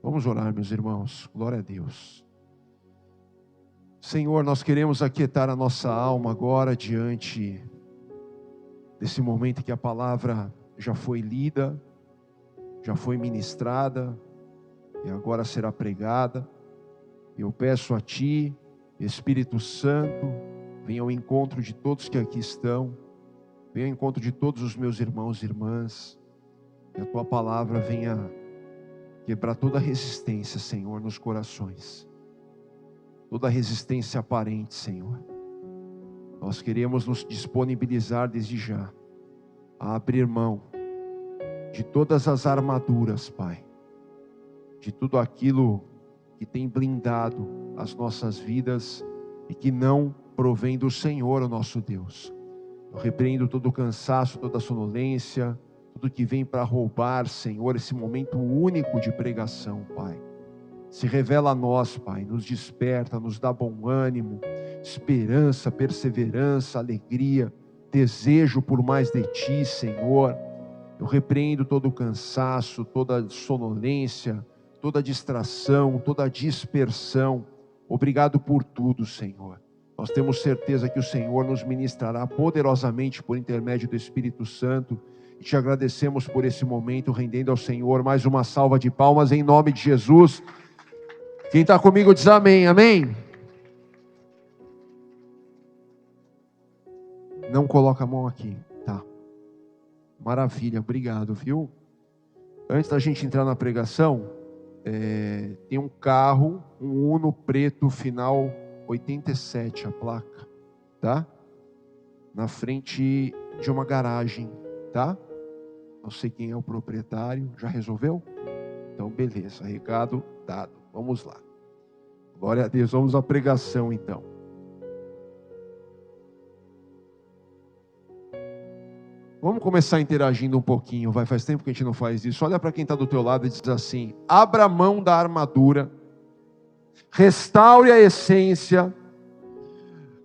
Vamos orar, meus irmãos. Glória a Deus. Senhor, nós queremos aquietar a nossa alma agora diante desse momento em que a palavra já foi lida, já foi ministrada e agora será pregada. Eu peço a Ti, Espírito Santo, venha ao encontro de todos que aqui estão, venha ao encontro de todos os meus irmãos e irmãs, que a Tua palavra venha quebrar toda resistência, Senhor, nos corações, toda resistência aparente, Senhor. Nós queremos nos disponibilizar desde já a abrir mão de todas as armaduras, Pai, de tudo aquilo que tem blindado as nossas vidas e que não provém do Senhor, o nosso Deus. Eu repreendo todo o cansaço, toda a sonolência, tudo que vem para roubar, Senhor, esse momento único de pregação, Pai. Se revela a nós, Pai, nos desperta, nos dá bom ânimo, esperança, perseverança, alegria, desejo por mais de Ti, Senhor. Eu repreendo todo o cansaço, toda a sonolência, toda a distração, toda a dispersão. Obrigado por tudo, Senhor. Nós temos certeza que o Senhor nos ministrará poderosamente por intermédio do Espírito Santo. E te agradecemos por esse momento, rendendo ao Senhor mais uma salva de palmas em nome de Jesus. Quem está comigo diz amém, amém. Não coloca a mão aqui, tá? Maravilha, obrigado, viu? Antes da gente entrar na pregação, tem um carro, um Uno preto, final 87, a placa, tá? Na frente de uma garagem, tá? Não sei quem é o proprietário, já resolveu? Então beleza, recado dado, vamos lá. Glória a Deus, vamos à pregação então. Vamos começar interagindo um pouquinho, faz tempo que a gente não faz isso. Olha para quem está do teu lado e diz assim: abra mão da armadura, restaure a essência,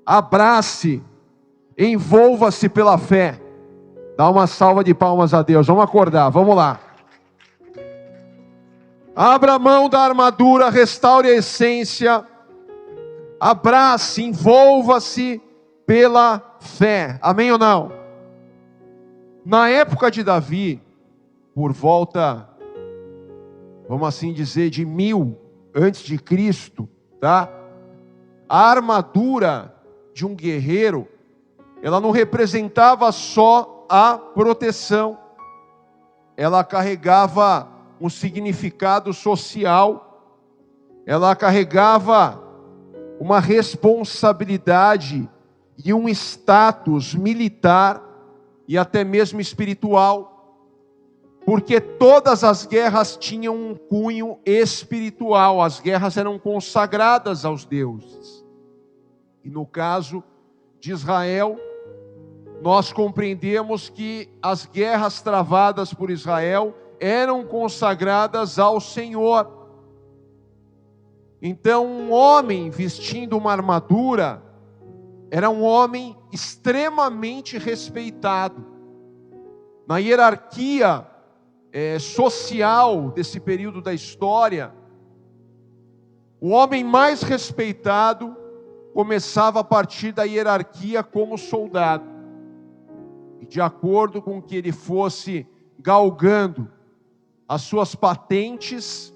abrace, envolva-se pela fé. Dá uma salva de palmas a Deus, vamos acordar, vamos lá. Abra mão da armadura, restaure a essência, abrace, envolva-se pela fé. Amém ou não? Na época de Davi, por volta, vamos assim dizer, de 1000 antes de Cristo, tá? A armadura de um guerreiro, ela não representava só a proteção, ela carregava um significado social, ela carregava uma responsabilidade e um status militar e até mesmo espiritual, porque todas as guerras tinham um cunho espiritual, as guerras eram consagradas aos deuses. E no caso de Israel, nós compreendemos que as guerras travadas por Israel eram consagradas ao Senhor. Então, um homem vestindo uma armadura era um homem extremamente respeitado. Na hierarquia social desse período da história, o homem mais respeitado começava a partir da hierarquia como soldado. E de acordo com que ele fosse galgando as suas patentes,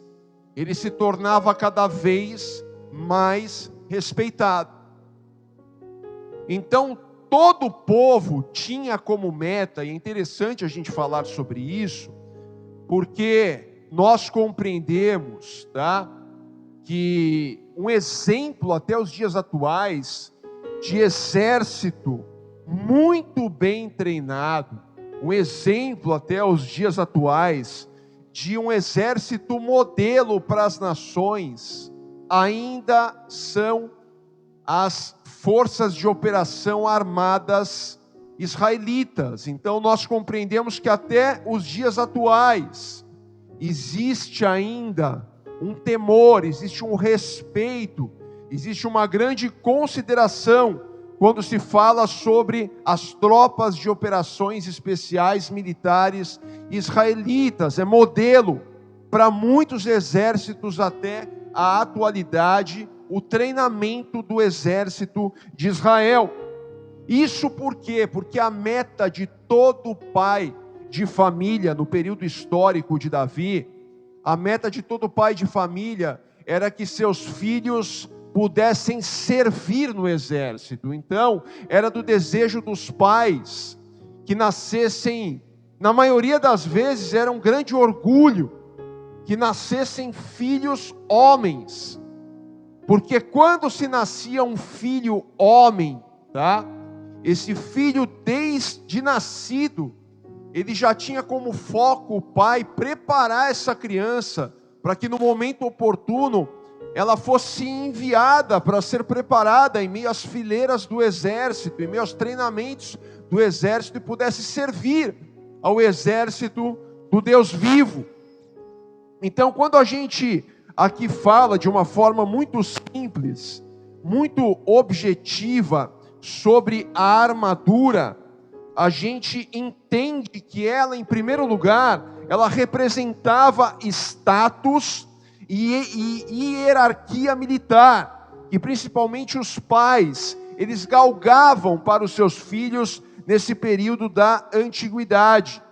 ele se tornava cada vez mais respeitado. Então, todo o povo tinha como meta, e é interessante a gente falar sobre isso, porque nós compreendemos, tá, que um exemplo até os dias atuais de exército muito bem treinado, um exemplo até os dias atuais de um exército modelo para as nações, ainda são as forças de operação armadas israelitas. Então nós compreendemos que até os dias atuais existe ainda um temor, existe um respeito, existe uma grande consideração quando se fala sobre as tropas de operações especiais militares israelitas. É modelo para muitos exércitos até a atualidade, o treinamento do exército de Israel. Isso por quê? Porque a meta de todo pai de família no período histórico de Davi, a meta de todo pai de família era que seus filhos pudessem servir no exército. Então, era do desejo dos pais que nascessem, na maioria das vezes era um grande orgulho, que nascessem filhos homens. Porque quando se nascia um filho homem, tá? Esse filho desde nascido, ele já tinha como foco o pai preparar essa criança para que no momento oportuno ela fosse enviada para ser preparada em meio às fileiras do exército, em meio aos treinamentos do exército, e pudesse servir ao exército do Deus vivo. Então, quando a gente aqui fala de uma forma muito simples, muito objetiva, sobre a armadura, a gente entende que ela, em primeiro lugar, ela representava status e hierarquia militar, e principalmente os pais, eles galgavam para os seus filhos nesse período da antiguidade.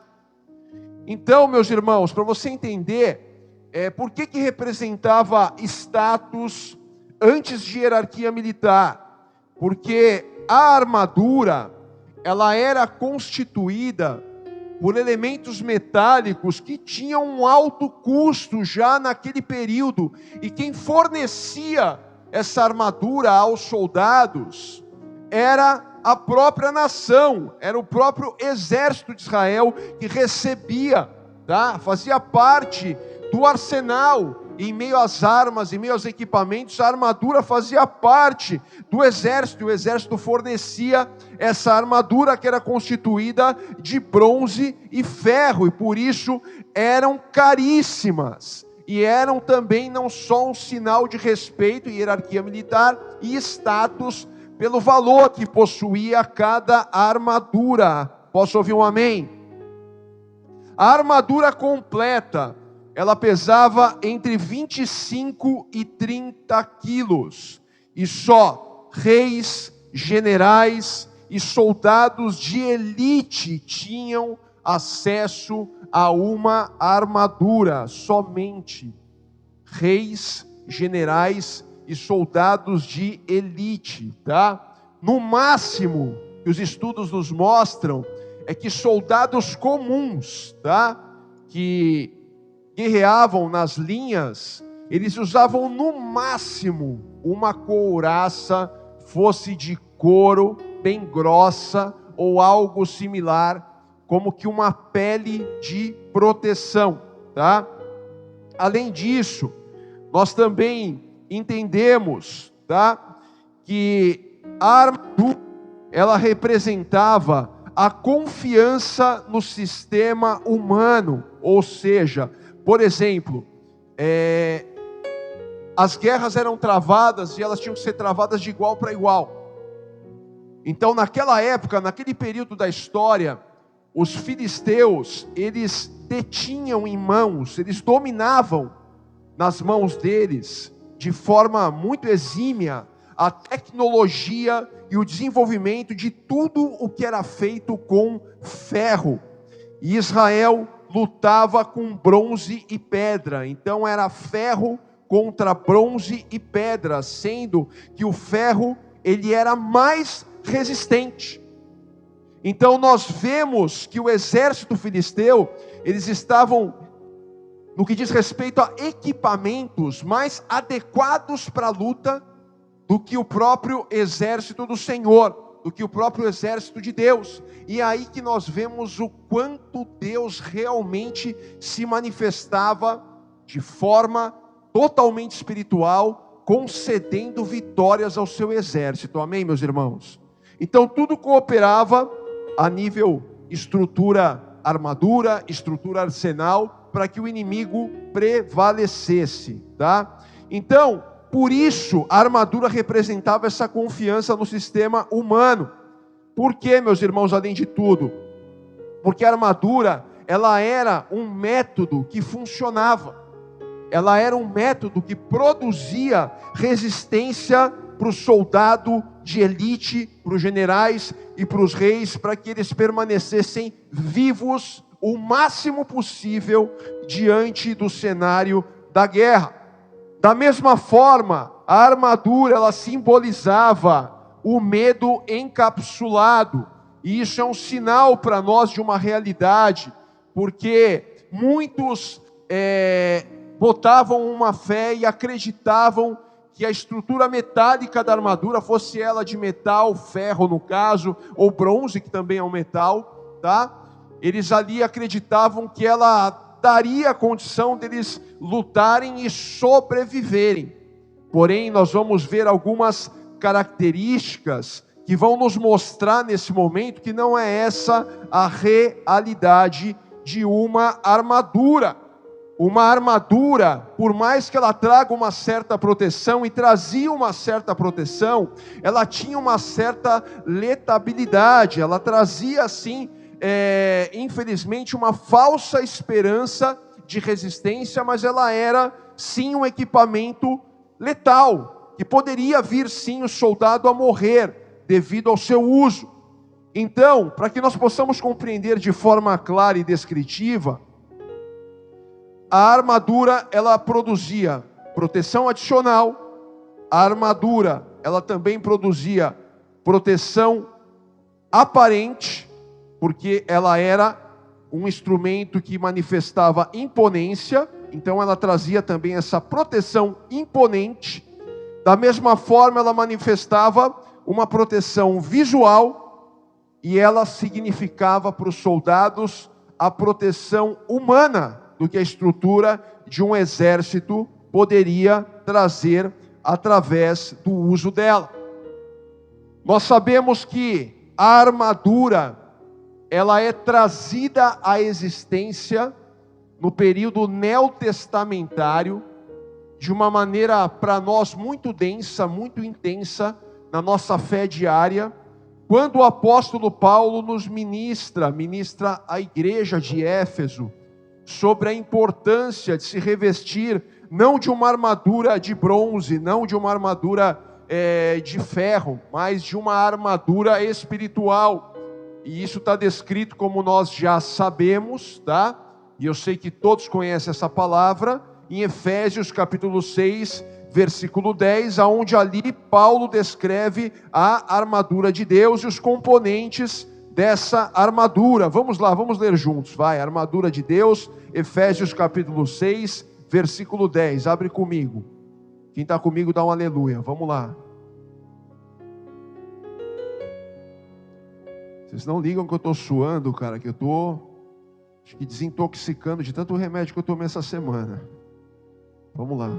Então, meus irmãos, para você entender, por que representava status antes de hierarquia militar? Porque a armadura, ela era constituída por elementos metálicos que tinham um alto custo já naquele período, e quem fornecia essa armadura aos soldados era a própria nação, era o próprio exército de Israel que recebia, tá? Fazia parte do arsenal. Em meio às armas, em meio aos equipamentos, a armadura fazia parte do exército, e o exército fornecia essa armadura que era constituída de bronze e ferro, e por isso eram caríssimas, e eram também não só um sinal de respeito e hierarquia militar e status, pelo valor que possuía cada armadura. Posso ouvir um amém? A armadura completa, ela pesava entre 25 e 30 quilos, e só reis, generais e soldados de elite tinham acesso a uma armadura. Somente reis, generais e soldados de elite, tá? No máximo, que os estudos nos mostram, é que soldados comuns, tá? Que guerreavam nas linhas, eles usavam no máximo uma couraça, fosse de couro, bem grossa, ou algo similar, como que uma pele de proteção, tá? Além disso, nós também entendemos, tá, que a armadura, ela representava a confiança no sistema humano, ou seja, por exemplo, as guerras eram travadas e elas tinham que ser travadas de igual para igual. Então, naquela época, naquele período da história, os filisteus, eles detinham em mãos, eles dominavam nas mãos deles, de forma muito exímia, a tecnologia e o desenvolvimento de tudo o que era feito com ferro. E Israel lutava com bronze e pedra, então era ferro contra bronze e pedra, sendo que o ferro, ele era mais resistente. Então nós vemos que o exército filisteu, eles estavam, no que diz respeito a equipamentos, mais adequados para a luta do que o próprio exército do Senhor, do que o próprio exército de Deus. E é aí que nós vemos o quanto Deus realmente se manifestava de forma totalmente espiritual, concedendo vitórias ao seu exército. Amém, meus irmãos? Então tudo cooperava a nível estrutura armadura, estrutura arsenal, para que o inimigo prevalecesse, tá? Então, por isso, a armadura representava essa confiança no sistema humano. Por quê, meus irmãos, além de tudo? Porque a armadura, ela era um método que funcionava. ela era um método que produzia resistência para o soldado de elite, para os generais e para os reis, para que eles permanecessem vivos o máximo possível diante do cenário da guerra. Da mesma forma, a armadura, ela simbolizava o medo encapsulado, e isso é um sinal para nós de uma realidade, porque muitos botavam uma fé e acreditavam que a estrutura metálica da armadura, fosse ela de metal, ferro no caso, ou bronze, que também é um metal, tá? Eles ali acreditavam que ela daria a condição deles lutarem e sobreviverem. Porém, nós vamos ver algumas características que vão nos mostrar nesse momento que não é essa a realidade de uma armadura. Uma armadura, por mais que ela traga uma certa proteção, e trazia uma certa proteção, ela tinha uma certa letabilidade, ela trazia assim, infelizmente, uma falsa esperança de resistência, mas ela era sim um equipamento letal, que poderia vir sim o soldado a morrer devido ao seu uso. Então, para que nós possamos compreender de forma clara e descritiva, a armadura, ela produzia proteção adicional. A armadura, ela também produzia proteção aparente, porque ela era um instrumento que manifestava imponência, então ela trazia também essa proteção imponente. Da mesma forma, ela manifestava uma proteção visual, e ela significava para os soldados a proteção humana, do que a estrutura de um exército poderia trazer através do uso dela. Nós sabemos que a armadura, ela é trazida à existência no período neotestamentário, de uma maneira para nós muito densa, muito intensa, na nossa fé diária, quando o apóstolo Paulo nos ministra à igreja de Éfeso, sobre a importância de se revestir, não de uma armadura de bronze, não de uma armadura de ferro, mas de uma armadura espiritual. E isso está descrito, como nós já sabemos, tá? E eu sei que todos conhecem essa palavra, em Efésios capítulo 6, versículo 10, aonde ali Paulo descreve a armadura de Deus e os componentes dessa armadura. Vamos lá, vamos ler juntos, vai. Armadura de Deus, Efésios capítulo 6, versículo 10, abre comigo. Quem está comigo dá um aleluia, vamos lá. Vocês não ligam que eu estou suando, cara, que eu estou acho que desintoxicando de tanto remédio que eu tomei essa semana. Vamos lá.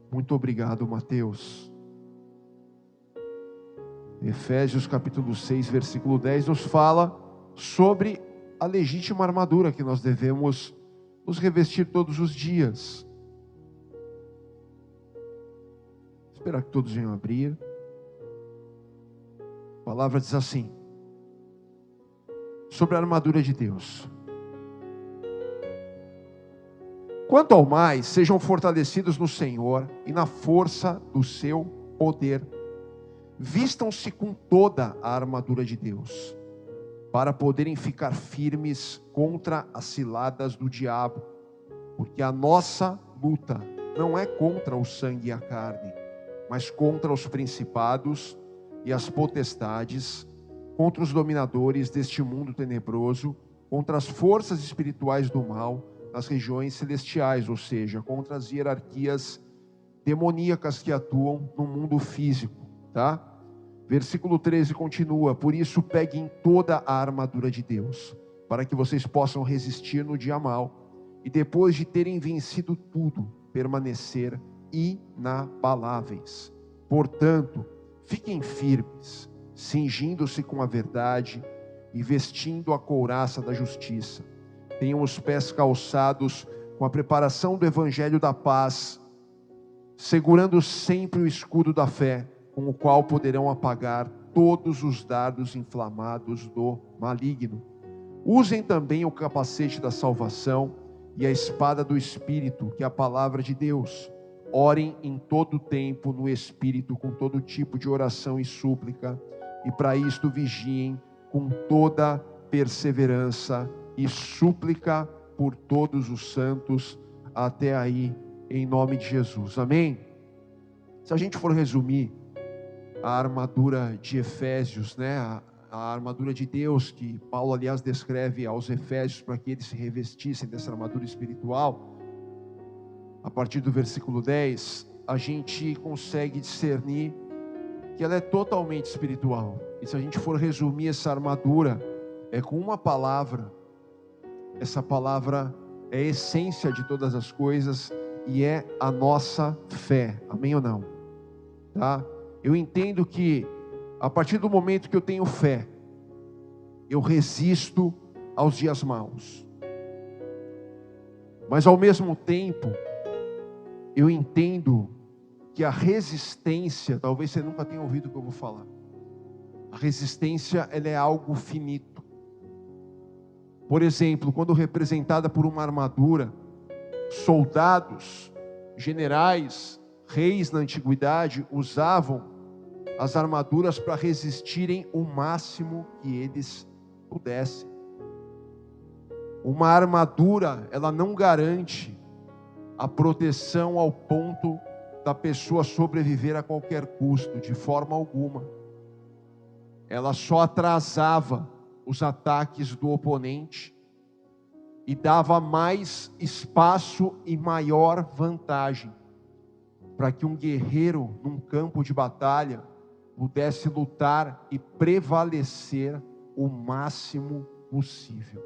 Muito obrigado, Mateus. Efésios capítulo 6, versículo 10 nos fala sobre a legítima armadura que nós devemos nos revestir todos os dias. Esperar que todos venham abrir. A palavra diz assim, sobre a armadura de Deus: quanto ao mais, sejam fortalecidos no Senhor e na força do seu poder. Vistam-se com toda a armadura de Deus, para poderem ficar firmes contra as ciladas do diabo, porque a nossa luta não é contra o sangue e a carne, mas contra os principados e as potestades, contra os dominadores deste mundo tenebroso, contra as forças espirituais do mal nas regiões celestiais, ou seja, contra as hierarquias demoníacas que atuam no mundo físico, tá? Versículo 13 continua: por isso peguem toda a armadura de Deus, para que vocês possam resistir no dia mau, e depois de terem vencido tudo, permanecer inabaláveis. Portanto, fiquem firmes, cingindo-se com a verdade e vestindo a couraça da justiça. Tenham os pés calçados com a preparação do evangelho da paz, segurando sempre o escudo da fé, com o qual poderão apagar todos os dardos inflamados do maligno. Usem também o capacete da salvação e a espada do Espírito, que é a palavra de Deus. Orem em todo tempo no Espírito, com todo tipo de oração e súplica, e para isto vigiem com toda perseverança e súplica por todos os santos, até aí, em nome de Jesus. Amém? Se a gente for resumir a armadura de Efésios, né? A armadura de Deus, que Paulo, aliás, descreve aos Efésios para que eles se revestissem dessa armadura espiritual, a partir do versículo 10, a gente consegue discernir que ela é totalmente espiritual. E se a gente for resumir essa armadura, é com uma palavra. Essa palavra é a essência de todas as coisas e é a nossa fé. Amém ou não? Tá? Eu entendo que a partir do momento que eu tenho fé, eu resisto aos dias maus. Mas ao mesmo tempo, eu entendo que a resistência, talvez você nunca tenha ouvido o que eu vou falar. A resistência, ela é algo finito. Por exemplo, quando representada por uma armadura, soldados, generais, reis na antiguidade usavam as armaduras para resistirem o máximo que eles pudessem. Uma armadura, ela não garante a proteção ao ponto da pessoa sobreviver a qualquer custo, de forma alguma. Ela só atrasava os ataques do oponente e dava mais espaço e maior vantagem para que um guerreiro num campo de batalha pudesse lutar e prevalecer o máximo possível.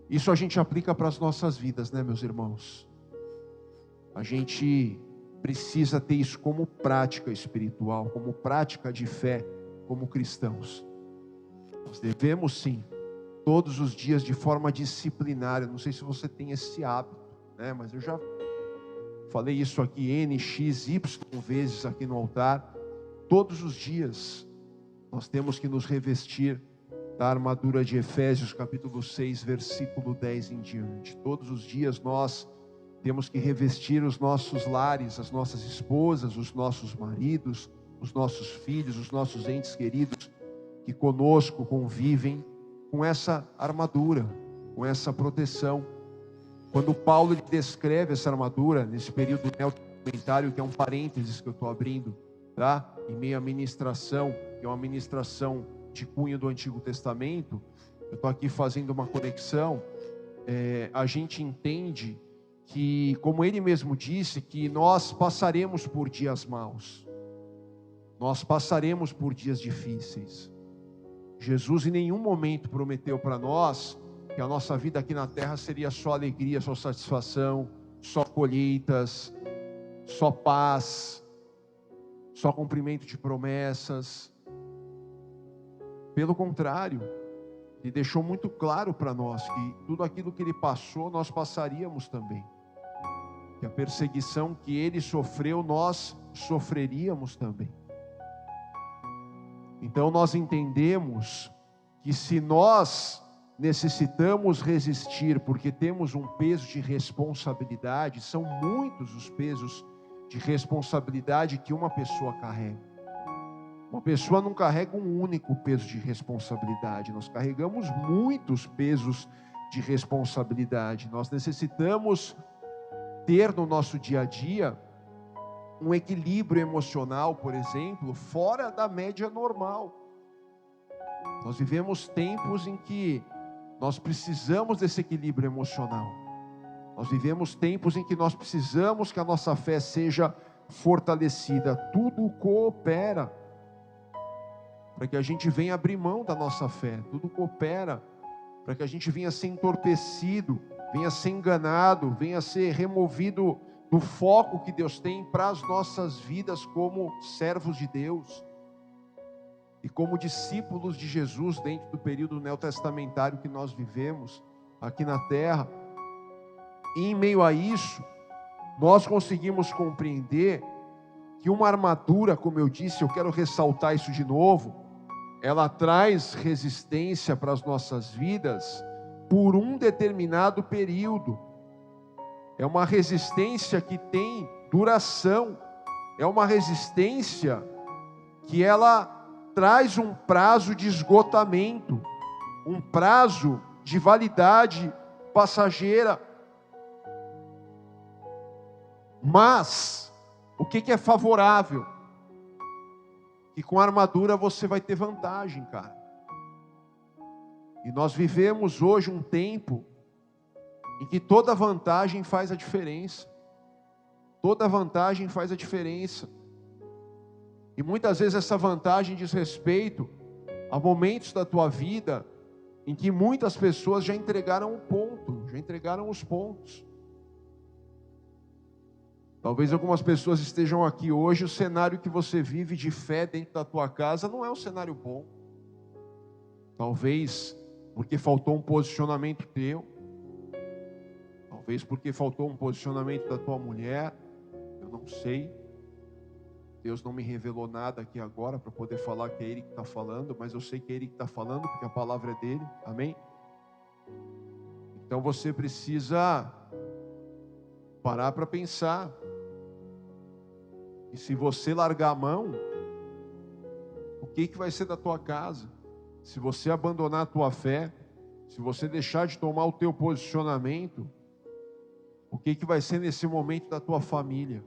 Isso a gente aplica para as nossas vidas, né, meus irmãos? A gente precisa ter isso como prática espiritual, como prática de fé, como cristãos. Nós devemos sim, todos os dias de forma disciplinária. Não sei se você tem esse hábito, né? Mas eu já falei isso aqui N, X, Y vezes aqui no altar. Todos os dias nós temos que nos revestir da armadura de Efésios capítulo 6, versículo 10 em diante. Todos os dias nós temos que revestir os nossos lares, as nossas esposas, os nossos maridos, os nossos filhos, os nossos entes queridos que conosco convivem com essa armadura, com essa proteção. Quando Paulo descreve essa armadura, nesse período neotestamentário, que é um parênteses que eu estou abrindo, tá? Em meio à ministração, que é uma ministração de cunho do Antigo Testamento, eu estou aqui fazendo uma conexão, a gente entende que, como ele mesmo disse, que nós passaremos por dias maus, nós passaremos por dias difíceis. Jesus em nenhum momento prometeu para nós que a nossa vida aqui na terra seria só alegria, só satisfação, só colheitas, só paz, só cumprimento de promessas. Pelo contrário, ele deixou muito claro para nós que tudo aquilo que ele passou, nós passaríamos também. Que a perseguição que ele sofreu, nós sofreríamos também. Então nós entendemos que se nós necessitamos resistir, porque temos um peso de responsabilidade, são muitos os pesos de responsabilidade que uma pessoa carrega. Uma pessoa não carrega um único peso de responsabilidade, nós carregamos muitos pesos de responsabilidade. Nós necessitamos ter no nosso dia a dia um equilíbrio emocional, por exemplo, fora da média normal. Nós vivemos tempos em que nós precisamos desse equilíbrio emocional. Nós vivemos tempos em que nós precisamos que a nossa fé seja fortalecida. Tudo coopera para que a gente venha abrir mão da nossa fé. Tudo coopera para que a gente venha ser entorpecido, venha ser enganado, venha ser removido do foco que Deus tem para as nossas vidas como servos de Deus e como discípulos de Jesus dentro do período neotestamentário que nós vivemos aqui na terra. E em meio a isso, nós conseguimos compreender que uma armadura, como eu disse, eu quero ressaltar isso de novo, ela traz resistência para as nossas vidas, por um determinado período. É uma resistência que tem duração. É uma resistência que ela traz um prazo de esgotamento, um prazo de validade passageira. Mas, o que é favorável? Que com a armadura você vai ter vantagem, cara. E nós vivemos hoje um tempo em que toda vantagem faz a diferença. Toda vantagem faz a diferença. E muitas vezes essa vantagem diz respeito a momentos da tua vida em que muitas pessoas já entregaram o ponto, já entregaram os pontos. Talvez algumas pessoas estejam aqui hoje, o cenário que você vive de fé dentro da tua casa não é um cenário bom. Talvez porque faltou um posicionamento teu. Talvez porque faltou um posicionamento da tua mulher. Eu não sei. Deus não me revelou nada aqui agora para poder falar que é Ele que está falando, mas eu sei que é Ele que está falando porque a palavra é dele. Amém? Então você precisa parar para pensar. E se você largar a mão, o que vai ser da tua casa? Se você abandonar a tua fé, se você deixar de tomar o teu posicionamento, o que vai ser nesse momento da tua família?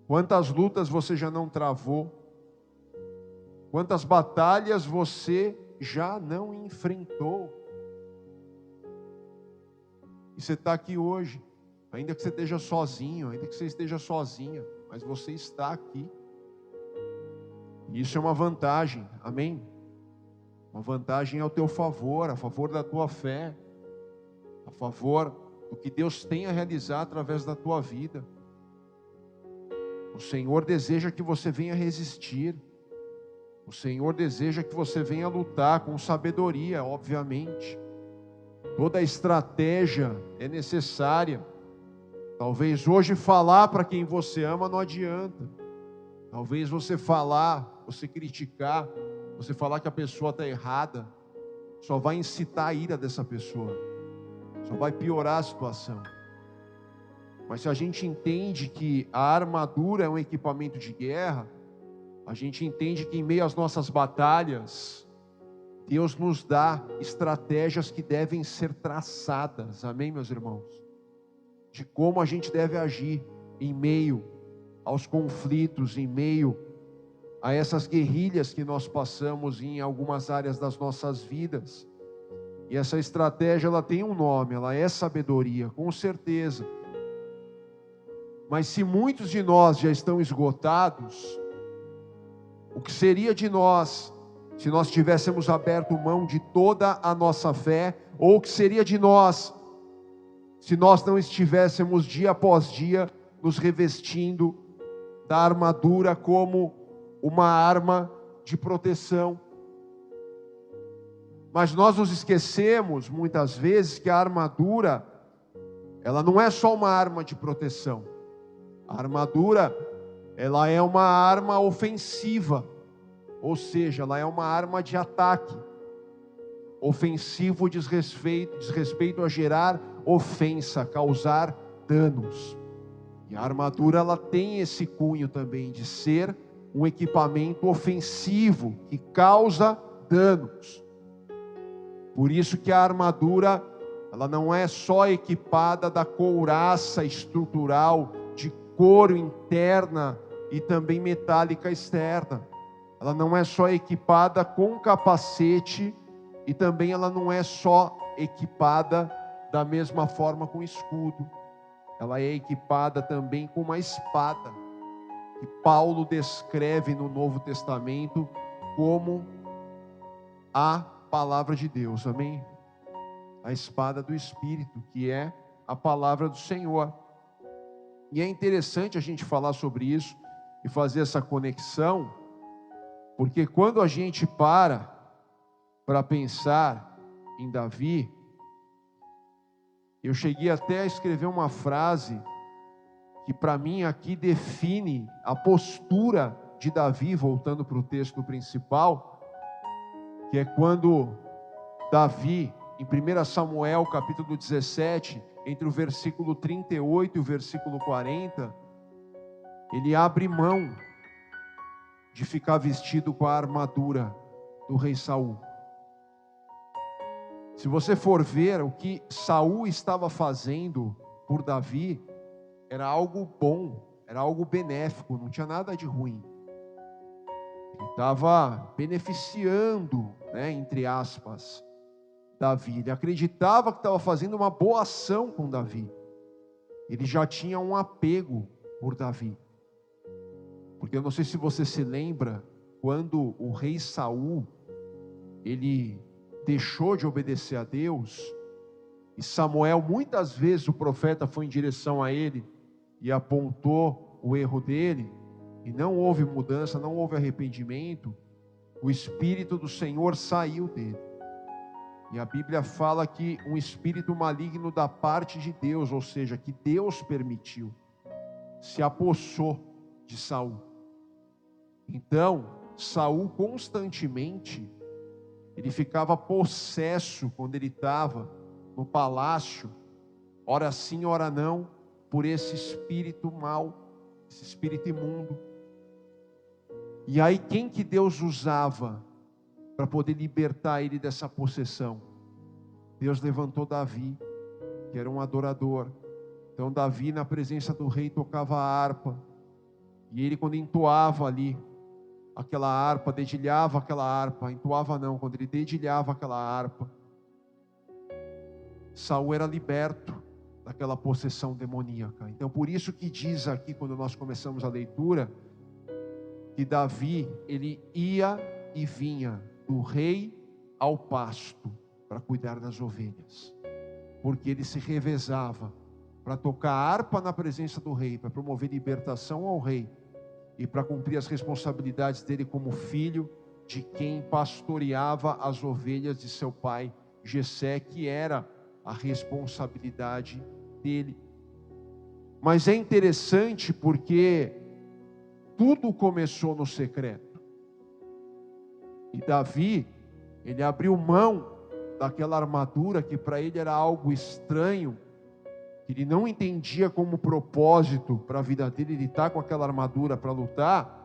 Quantas lutas você já não travou? Quantas batalhas você já não enfrentou? E você está aqui hoje, ainda que você esteja sozinho, ainda que você esteja sozinha, mas você está aqui. E isso é uma vantagem, amém? Uma vantagem ao teu favor, a favor da tua fé, a favor do que Deus tem a realizar através da tua vida. O Senhor deseja que você venha resistir. O Senhor deseja que você venha lutar com sabedoria, obviamente. Toda estratégia é necessária. Talvez hoje falar para quem você ama não adianta. Talvez você falar, você criticar, você falar que a pessoa está errada, só vai incitar a ira dessa pessoa. Só vai piorar a situação. Mas se a gente entende que a armadura é um equipamento de guerra, a gente entende que em meio às nossas batalhas, Deus nos dá estratégias que devem ser traçadas, amém, meus irmãos? De como a gente deve agir em meio aos conflitos, em meio a essas guerrilhas que nós passamos em algumas áreas das nossas vidas. E essa estratégia, ela tem um nome, ela é sabedoria, com certeza. Mas se muitos de nós já estão esgotados, o que seria de nós se nós tivéssemos aberto mão de toda a nossa fé? Ou o que seria de nós se nós não estivéssemos dia após dia nos revestindo da armadura como uma arma de proteção? Mas nós nos esquecemos muitas vezes que a armadura, ela não é só uma arma de proteção. A armadura, ela é uma arma ofensiva, ou seja, ela é uma arma de ataque. Ofensivo diz respeito a gerar ofensa, causar danos. E a armadura, ela tem esse cunho também de ser um equipamento ofensivo que causa danos. Por isso que a armadura, ela não é só equipada da couraça estrutural de couro interna e também metálica externa. Ela não é só equipada com capacete e também ela não é só equipada da mesma forma com escudo. Ela é equipada também com uma espada, que Paulo descreve no Novo Testamento como a palavra de Deus, amém? A espada do Espírito, que é a palavra do Senhor. E é interessante a gente falar sobre isso e fazer essa conexão, porque quando a gente para pensar em Davi, eu cheguei até a escrever uma frase que para mim aqui define a postura de Davi, voltando para o texto principal, que é quando Davi, em 1 Samuel capítulo 17, entre o versículo 38 e o versículo 40, ele abre mão de ficar vestido com a armadura do rei Saul. Se você for ver, o que Saul estava fazendo por Davi era algo bom, era algo benéfico, não tinha nada de ruim. Ele estava beneficiando, entre aspas, Davi. Ele acreditava que estava fazendo uma boa ação com Davi. Ele já tinha um apego por Davi. Porque eu não sei se você se lembra, quando o rei Saul, ele deixou de obedecer a Deus, e Samuel, muitas vezes o profeta foi em direção a ele, e apontou o erro dele, e não houve mudança, não houve arrependimento, o Espírito do Senhor saiu dele. E a Bíblia fala que um espírito maligno da parte de Deus, ou seja, que Deus permitiu, se apossou de Saul. Então, Saul constantemente, ele ficava possesso quando ele estava no palácio, ora sim, ora não, por esse espírito mau, esse espírito imundo. E aí quem que Deus usava para poder libertar ele dessa possessão? Deus levantou Davi, que era um adorador. Então Davi, na presença do rei, tocava a harpa, e ele, quando entoava ali aquela harpa, dedilhava aquela harpa, entoava não, quando ele dedilhava aquela harpa, Saul era liberto daquela possessão demoníaca. Então por isso que diz aqui, quando nós começamos a leitura, que Davi, ele ia e vinha do rei ao pasto para cuidar das ovelhas, porque ele se revezava para tocar a harpa na presença do rei, para promover libertação ao rei, e para cumprir as responsabilidades dele como filho de quem pastoreava as ovelhas de seu pai Jessé, que era a responsabilidade dele. Mas é interessante porque tudo começou no secreto. E Davi, ele abriu mão daquela armadura que para ele era algo estranho, que ele não entendia como propósito para a vida dele, ele estar com aquela armadura para lutar,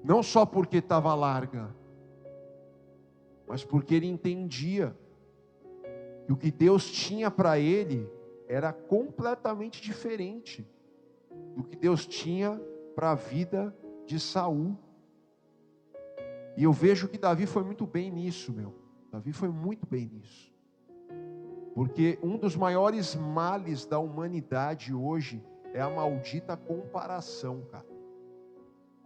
não só porque estava larga, mas porque ele entendia que o que Deus tinha para ele era completamente diferente do que Deus tinha para a vida de Saul. E eu vejo que Davi foi muito bem nisso, Davi foi muito bem nisso. Porque um dos maiores males da humanidade hoje é a maldita comparação, cara.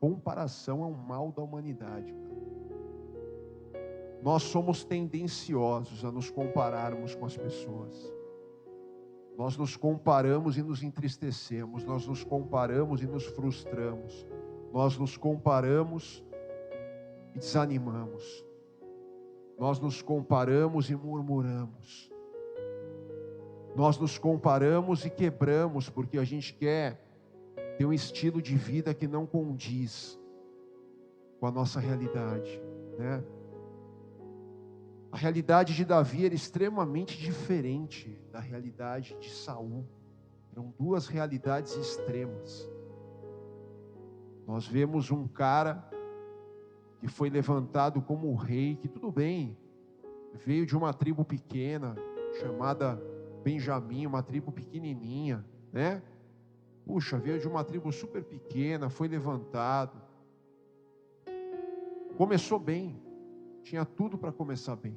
Comparação é um mal da humanidade, cara. Nós somos tendenciosos a nos compararmos com as pessoas. Nós nos comparamos e nos entristecemos. Nós nos comparamos e nos frustramos. Nós nos comparamos e desanimamos. Nós nos comparamos e murmuramos. Nós nos comparamos e quebramos, porque a gente quer ter um estilo de vida que não condiz com a nossa realidade, A realidade de Davi era extremamente diferente da realidade de Saul. Eram duas realidades extremas. Nós vemos um cara que foi levantado como rei, que tudo bem, veio de uma tribo pequena, chamada Benjamim, uma tribo pequenininha, Puxa, veio de uma tribo super pequena, foi levantado. Começou bem, tinha tudo para começar bem,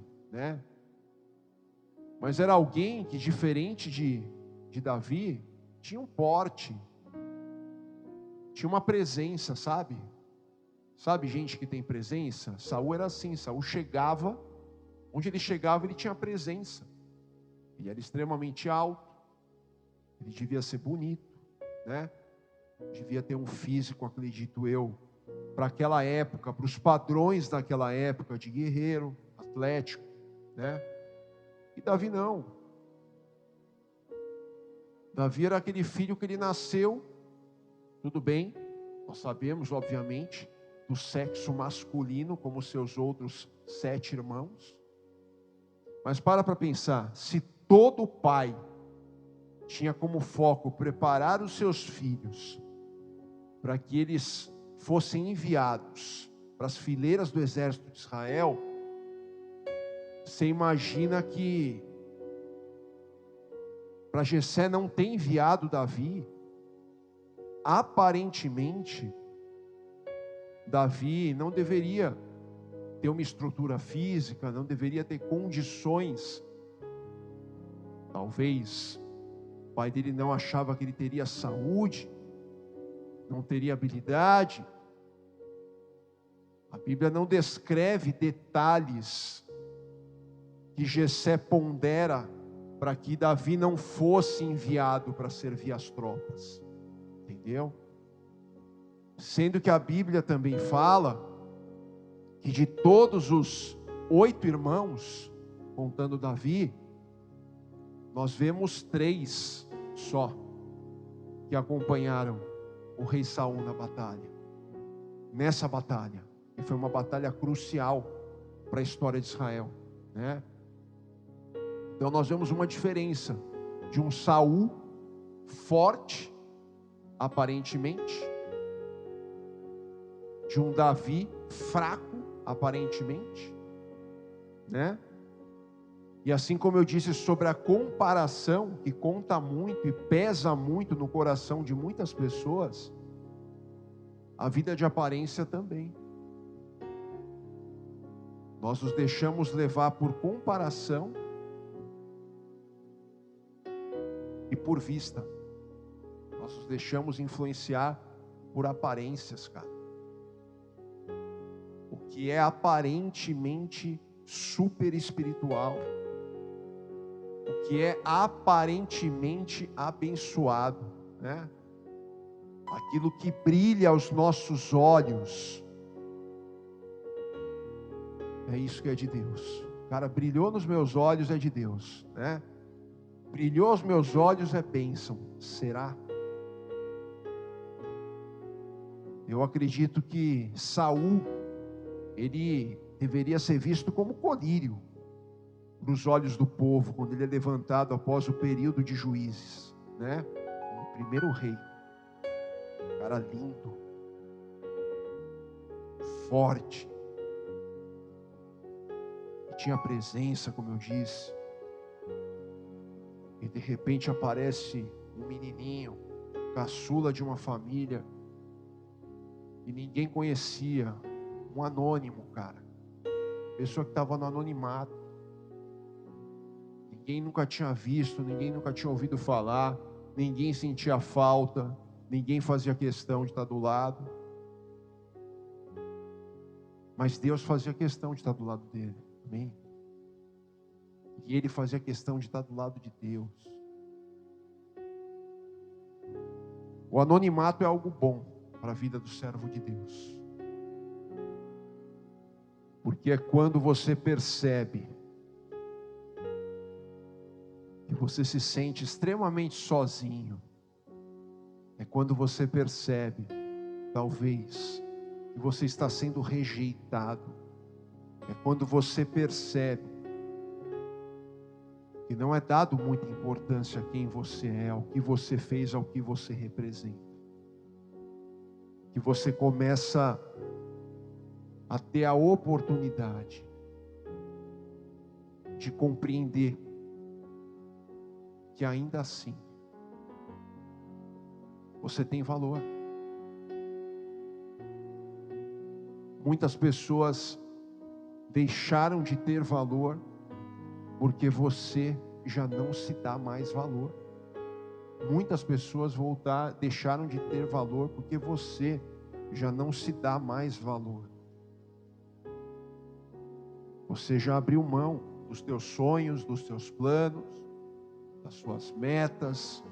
Mas era alguém que, diferente de Davi, tinha um porte, tinha uma presença, sabe? Sabe gente que tem presença? Saul era assim, Saul chegava, onde ele chegava ele tinha presença. Ele era extremamente alto, ele devia ser bonito, Devia ter um físico, acredito eu, para aquela época, para os padrões daquela época, de guerreiro, atlético, E Davi não. Davi era aquele filho que ele nasceu, tudo bem, nós sabemos, obviamente, do sexo masculino, como seus outros 7 irmãos. Mas para pensar, se todo pai tinha como foco preparar os seus filhos para que eles fossem enviados para as fileiras do exército de Israel, você imagina que para Jessé não ter enviado Davi, aparentemente, Davi não deveria ter uma estrutura física, não deveria ter condições. Talvez o pai dele não achava que ele teria saúde, não teria habilidade. A Bíblia não descreve detalhes que Jessé pondera para que Davi não fosse enviado para servir as tropas. Entendeu? Sendo que a Bíblia também fala que de todos os 8 irmãos, contando Davi, nós vemos 3 só que acompanharam o rei Saul na batalha. Nessa batalha, que foi uma batalha crucial para a história de Israel, né? Então nós vemos uma diferença de um Saul forte, aparentemente, de um Davi fraco, aparentemente, né? E assim como eu disse sobre a comparação, que conta muito e pesa muito no coração de muitas pessoas, a vida de aparência também. Nós nos deixamos levar por comparação e por vista. Nós nos deixamos influenciar por aparências, cara. O que é aparentemente super espiritual, o que é aparentemente abençoado, né? Aquilo que brilha aos nossos olhos, é isso que é de Deus. Cara, brilhou nos meus olhos é de Deus, né? Brilhou aos meus olhos é bênção. Será? Eu acredito que Saul, ele deveria ser visto como colírio nos olhos do povo, quando ele é levantado após o período de juízes, né? O primeiro rei, um cara lindo, forte, que tinha presença, como eu disse, e de repente aparece um menininho, caçula de uma família, e ninguém conhecia, um anônimo, cara, pessoa que estava no anonimato, ninguém nunca tinha visto, ninguém nunca tinha ouvido falar, ninguém sentia falta, ninguém fazia questão de estar do lado, mas Deus fazia questão de estar do lado dele, amém? E ele fazia questão de estar do lado de Deus. O anonimato é algo bom para a vida do servo de Deus, porque é quando você percebe que você se sente extremamente sozinho, é quando você percebe, talvez, que você está sendo rejeitado, é quando você percebe que não é dado muita importância a quem você é, ao que você fez, ao que você representa, que você começa a ter a oportunidade de compreender que ainda assim você tem valor. Muitas pessoas deixaram de ter valor porque você já não se dá mais valor. Muitas pessoas deixaram de ter valor porque você já não se dá mais valor. Você já abriu mão dos teus sonhos, dos teus planos, das suas metas,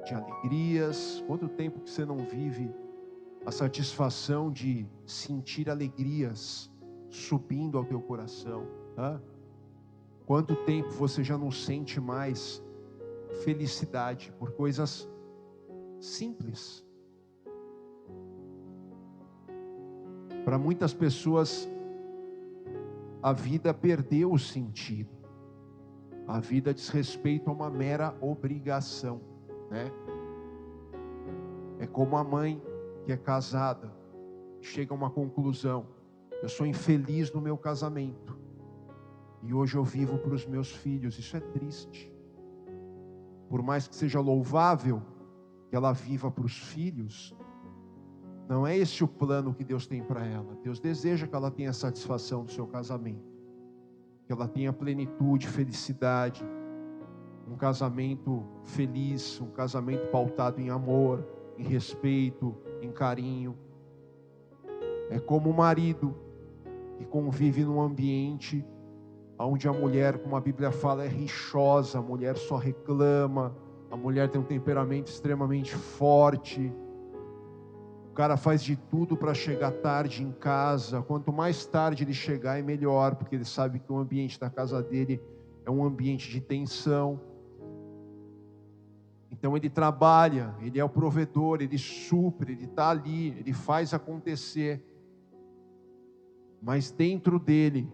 de alegrias. Quanto tempo que você não vive a satisfação de sentir alegrias subindo ao teu coração? Quanto tempo você já não sente mais felicidade por coisas simples? Para muitas pessoas, a vida perdeu o sentido. A vida diz respeito a uma mera obrigação, né? É como a mãe que é casada, chega a uma conclusão: eu sou infeliz no meu casamento, e hoje eu vivo para os meus filhos. Isso é triste. Por mais que seja louvável que ela viva para os filhos, não é esse o plano que Deus tem para ela. Deus deseja que ela tenha satisfação do seu casamento, que ela tenha plenitude, felicidade, um casamento feliz, um casamento pautado em amor, em respeito, em carinho. É como o marido que convive num ambiente onde a mulher, como a Bíblia fala, é rixosa, a mulher só reclama, a mulher tem um temperamento extremamente forte. O cara faz de tudo para chegar tarde em casa. Quanto mais tarde ele chegar é melhor, porque ele sabe que o ambiente da casa dele é um ambiente de tensão. Então ele trabalha, ele é o provedor, ele supre, ele está ali, ele faz acontecer. Mas dentro dele,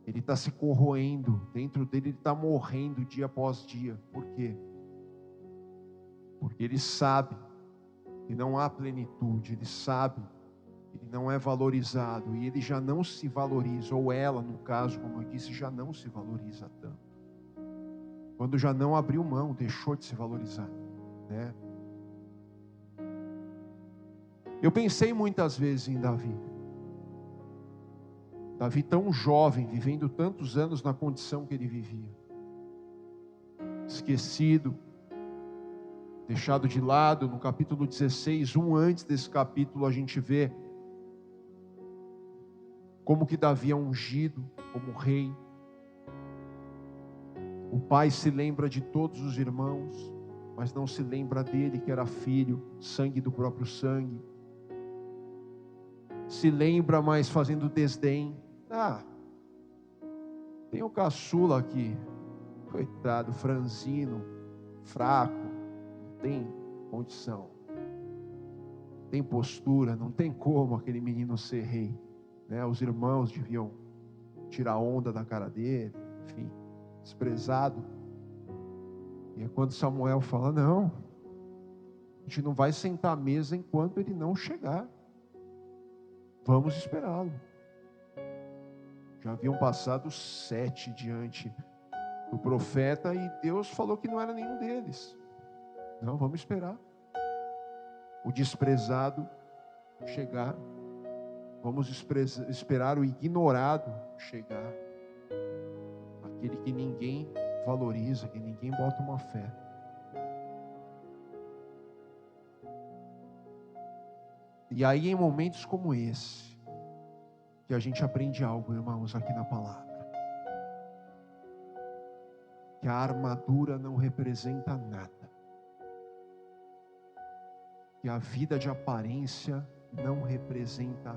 ele está se corroendo, dentro dele ele está morrendo dia após dia. Por quê? Porque ele sabe que não há plenitude, ele sabe que ele não é valorizado, e ele já não se valoriza, ou ela, no caso, como eu disse, já não se valoriza tanto. Quando já não abriu mão, deixou de se valorizar, né? Eu pensei muitas vezes em Davi. Davi tão jovem, vivendo tantos anos na condição que ele vivia. Esquecido, deixado de lado. No capítulo 16, antes desse capítulo, a gente vê como que Davi é ungido como rei. O pai se lembra de todos os irmãos, mas não se lembra dele, que era filho, sangue do próprio sangue. Se lembra, mas fazendo desdém. Tem o caçula aqui, coitado, franzino, fraco, não tem condição, tem postura, não tem como aquele menino ser rei, né? Os irmãos deviam tirar onda da cara dele, enfim, desprezado. E é quando Samuel fala: não, a gente não vai sentar à mesa enquanto ele não chegar, vamos esperá-lo. Já haviam passado 7 diante do profeta e Deus falou que não era nenhum deles. Não, vamos esperar o desprezado chegar, vamos esperar o ignorado chegar, aquele que ninguém valoriza, que ninguém bota uma fé. E aí, em momentos como esse, que a gente aprende algo, irmãos, aqui na palavra. Que a armadura não representa nada. Que a vida de aparência não representa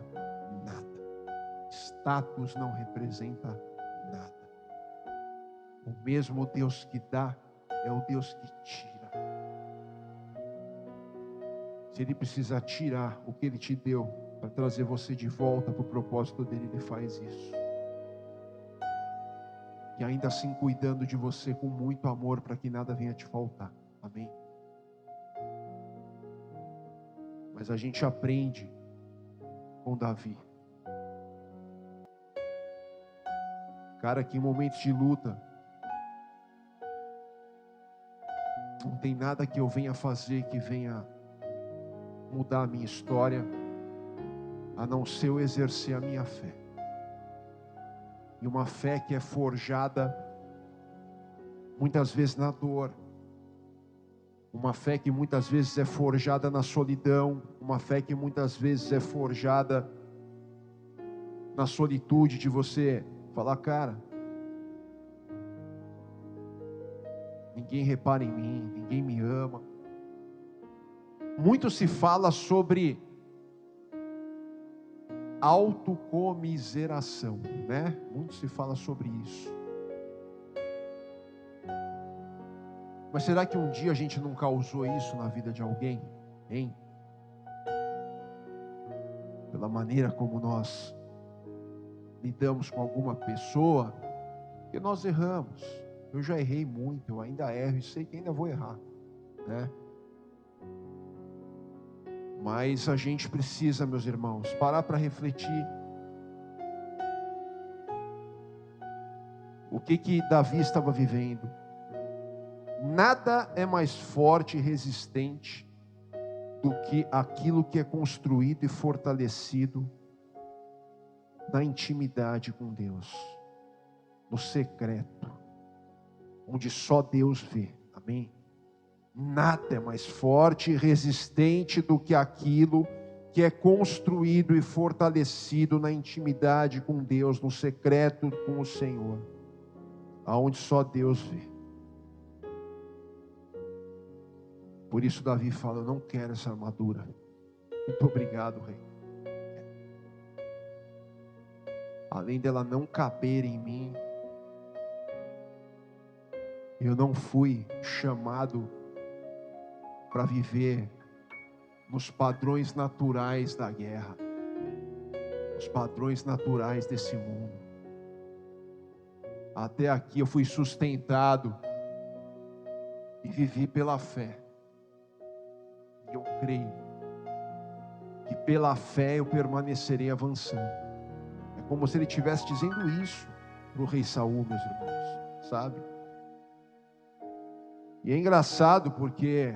nada. Status não representa nada. O mesmo Deus que dá é o Deus que tira. Se Ele precisar tirar o que Ele te deu para trazer você de volta para o propósito dele, Ele faz isso. E ainda assim cuidando de você com muito amor, para que nada venha te faltar. Amém? Mas a gente aprende com Davi. Cara que em momentos de luta, não tem nada que eu venha fazer que venha mudar a minha história, a não ser eu exercer a minha fé. E uma fé que é forjada muitas vezes na dor, uma fé que muitas vezes é forjada na solidão, uma fé que muitas vezes é forjada na solitude, de você falar: cara, ninguém repara em mim, ninguém me ama. Muito se fala sobre autocomiseração, né? Muito se fala sobre isso. Mas será que um dia a gente não causou isso na vida de alguém? Hein? pela maneira como nós lidamos com alguma pessoa, porque nós erramos. Eu já errei muito, eu ainda erro e sei que ainda vou errar, né? Mas a gente precisa, meus irmãos, parar para refletir. O que Davi estava vivendo? Nada é mais forte e resistente do que aquilo que é construído e fortalecido na intimidade com Deus, no secreto, onde só Deus vê. Amém? Nada é mais forte e resistente do que aquilo que é construído e fortalecido na intimidade com Deus, no secreto com o Senhor, aonde só Deus vê. Por isso Davi fala: eu não quero essa armadura. Muito obrigado, Rei. Além dela não caber em mim, eu não fui chamado para viver nos padrões naturais da guerra, os padrões naturais desse mundo. Até aqui eu fui sustentado e vivi pela fé. E eu creio que pela fé eu permanecerei avançando. É como se ele estivesse dizendo isso para o rei Saul, meus irmãos, sabe? E é engraçado porque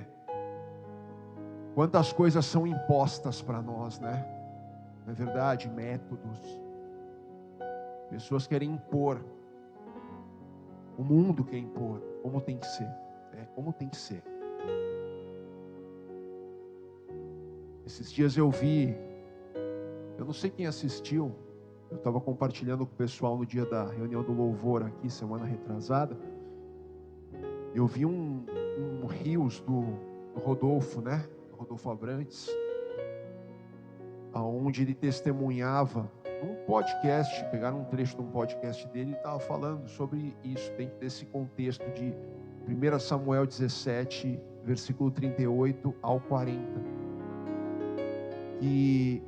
quantas coisas são impostas para nós, né? Não é verdade? Métodos. Pessoas querem impor. O mundo quer impor como tem que ser. Como tem que ser. Esses dias eu vi, eu não sei quem assistiu, eu estava compartilhando com o pessoal no dia da reunião do louvor aqui, semana retrasada. Eu vi um Rios do Rodolfo, né? Rodolfo Abrantes, aonde ele testemunhava num podcast, pegaram um trecho de um podcast dele e estava falando sobre isso, dentro desse contexto de 1 Samuel 17, versículo 38 ao 40. E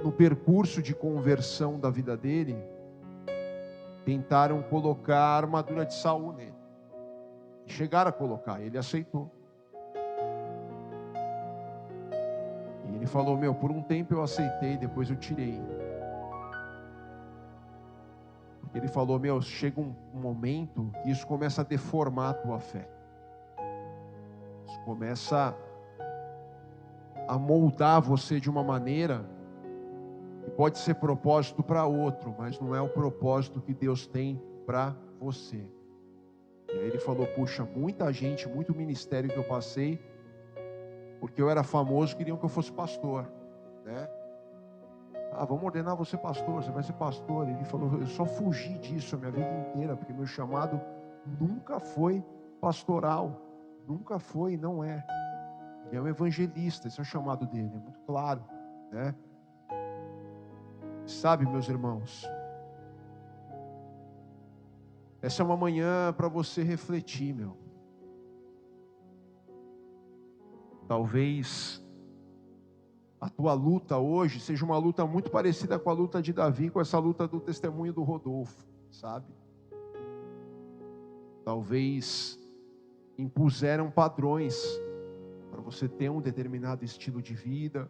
no percurso de conversão da vida dele, tentaram colocar a armadura de Saul nele. E chegaram a colocar, ele aceitou. E ele falou: por um tempo eu aceitei, depois eu tirei. Porque ele falou: chega um momento que isso começa a deformar a tua fé. Isso começa a moldar você de uma maneira que pode ser propósito para outro, mas não é o propósito que Deus tem para você. E aí ele falou: puxa, muita gente, muito ministério que eu passei, porque eu era famoso, queriam que eu fosse pastor, né? Vamos ordenar você pastor, você vai ser pastor. Ele falou: eu só fugi disso a minha vida inteira, porque meu chamado nunca foi pastoral, nunca foi, não é. Ele é um evangelista, esse é o chamado dele, é muito claro, né? Sabe, meus irmãos, essa é uma manhã para você refletir, Talvez a tua luta hoje seja uma luta muito parecida com a luta de Davi, com essa luta do testemunho do Rodolfo, sabe? Talvez impuseram padrões para você ter um determinado estilo de vida,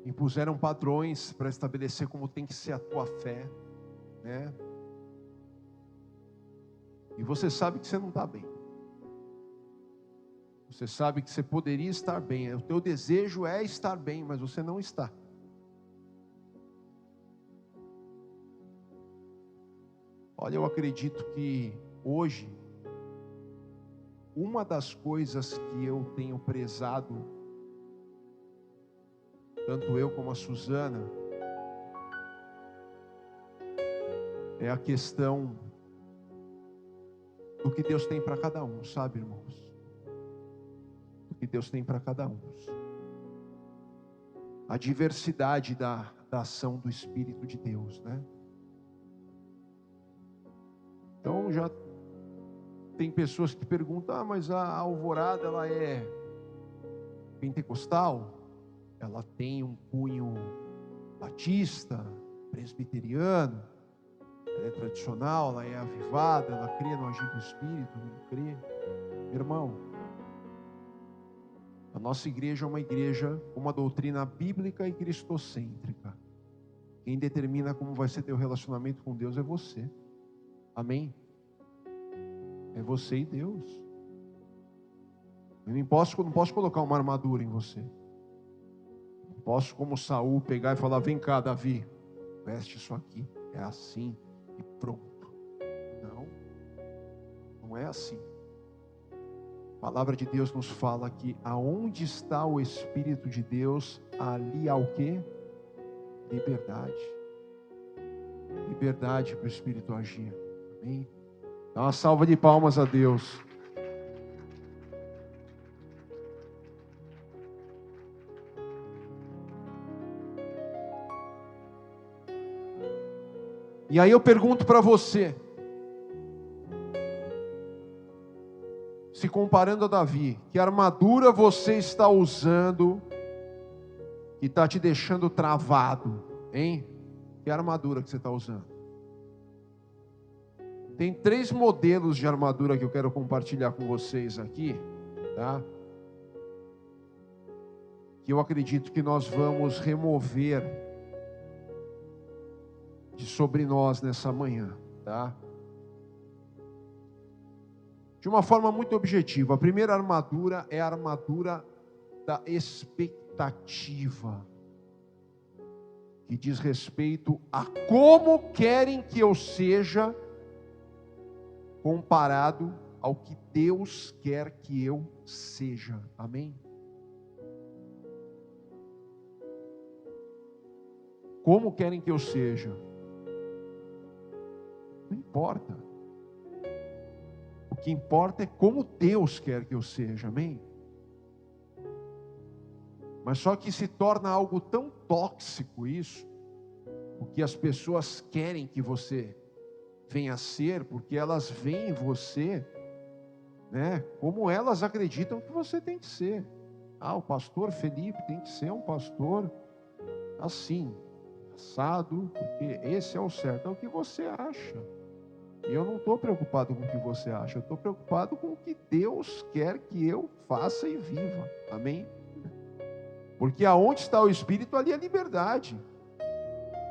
impuseram padrões para estabelecer como tem que ser a tua fé, né? E você sabe que você não está bem. Você sabe que você poderia estar bem. O teu desejo é estar bem, mas você não está. Olha, eu acredito que hoje, uma das coisas que eu tenho prezado, tanto eu como a Suzana, é a questão do que Deus tem para cada um, sabe, irmãos? Do que Deus tem para cada um. A diversidade da ação do Espírito de Deus, né? Então já tem pessoas que perguntam: mas a Alvorada ela é pentecostal? ela tem um cunho batista, presbiteriano, ela é tradicional, ela é avivada, ela crê no agir do Espírito, não crê. Meu irmão, a nossa igreja é uma igreja com uma doutrina bíblica e cristocêntrica. Quem determina como vai ser teu relacionamento com Deus é você. Amém? É você e Deus. Eu não posso colocar uma armadura em você. Não posso, como Saul, pegar e falar: vem cá, Davi, veste isso aqui. É assim e pronto. Não, não é assim. A palavra de Deus nos fala que aonde está o Espírito de Deus, ali há o quê? Liberdade. Liberdade para o Espírito agir. Amém? Dá uma salva de palmas a Deus. E aí eu pergunto para você, se comparando a Davi, que armadura você está usando que está te deixando travado, hein? Que armadura que você está usando? Tem 3 modelos de armadura que eu quero compartilhar com vocês aqui, tá? Que eu acredito que nós vamos remover de sobre nós nessa manhã, tá? De uma forma muito objetiva. A primeira armadura é a armadura da expectativa, que diz respeito a como querem que eu seja comparado ao que Deus quer que eu seja. Amém? Como querem que eu seja? Não importa. O que importa é como Deus quer que eu seja. Amém? Mas só que se torna algo tão tóxico isso, o que as pessoas querem que você venha a ser, porque elas veem você, né, como elas acreditam que você tem que ser. Ah, o pastor Felipe tem que ser um pastor assim, assado, porque esse é o certo. É o que você acha. E eu não estou preocupado com o que você acha, eu estou preocupado com o que Deus quer que eu faça e viva. Amém? Porque aonde está o Espírito, ali é liberdade.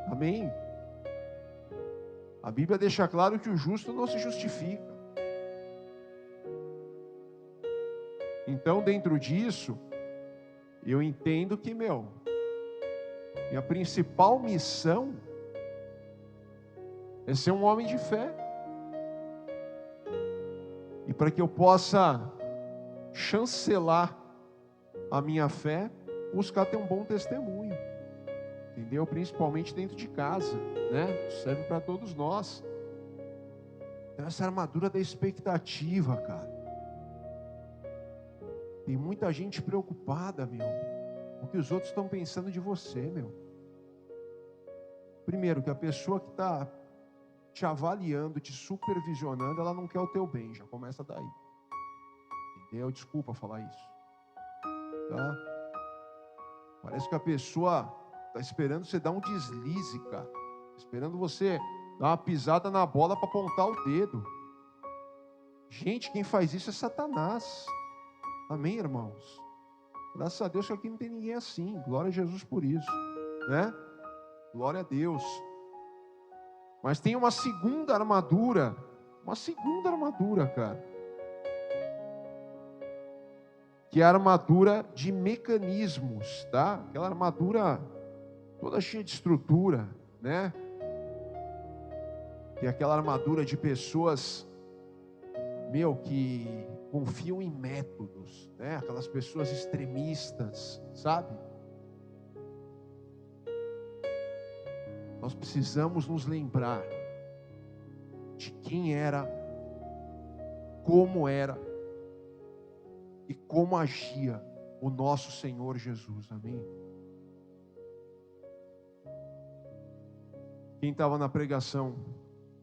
Amém? A Bíblia deixa claro que o justo não se justifica. Então, dentro disso, eu entendo que, minha principal missão é ser um homem de fé. E para que eu possa chancelar a minha fé, buscar ter um bom testemunho. Entendeu? Principalmente dentro de casa, né? Serve para todos nós. Então, essa armadura da expectativa, cara. Tem muita gente preocupada, o que os outros estão pensando de você, Primeiro, que a pessoa que está te avaliando, te supervisionando, ela não quer o teu bem, já começa daí. Entendeu? Desculpa falar isso. Tá? Parece que a pessoa está esperando você dar um deslize, cara. Esperando você dar uma pisada na bola para apontar o dedo. Gente, quem faz isso é Satanás. Amém, irmãos? Graças a Deus que aqui não tem ninguém assim. Glória a Jesus por isso, né? Glória a Deus. Mas tem uma segunda armadura, cara, que é a armadura de mecanismos, tá? Aquela armadura toda cheia de estrutura, né? Que é aquela armadura de pessoas, que confiam em métodos, né? Aquelas pessoas extremistas, sabe? Nós precisamos nos lembrar de quem era, e como agia o nosso Senhor Jesus. Amém? Quem estava na pregação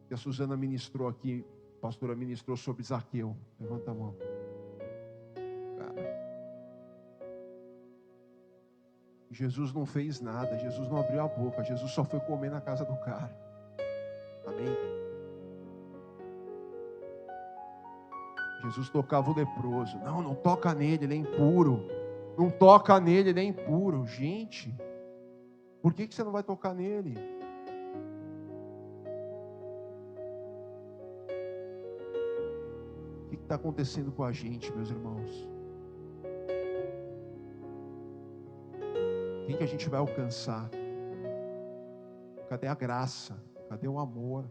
que a Suzana ministrou aqui, a pastora ministrou sobre Zaqueu? Levanta a mão. Cara, Jesus não fez nada, Jesus não abriu a boca, Jesus só foi comer na casa do cara. Amém? Jesus tocava o leproso. Não, não toca nele, ele é impuro. Não toca nele, ele é impuro. Gente, por que você não vai tocar nele? O que está acontecendo com a gente, meus irmãos? Quem que a gente vai alcançar? Cadê a graça? Cadê o amor?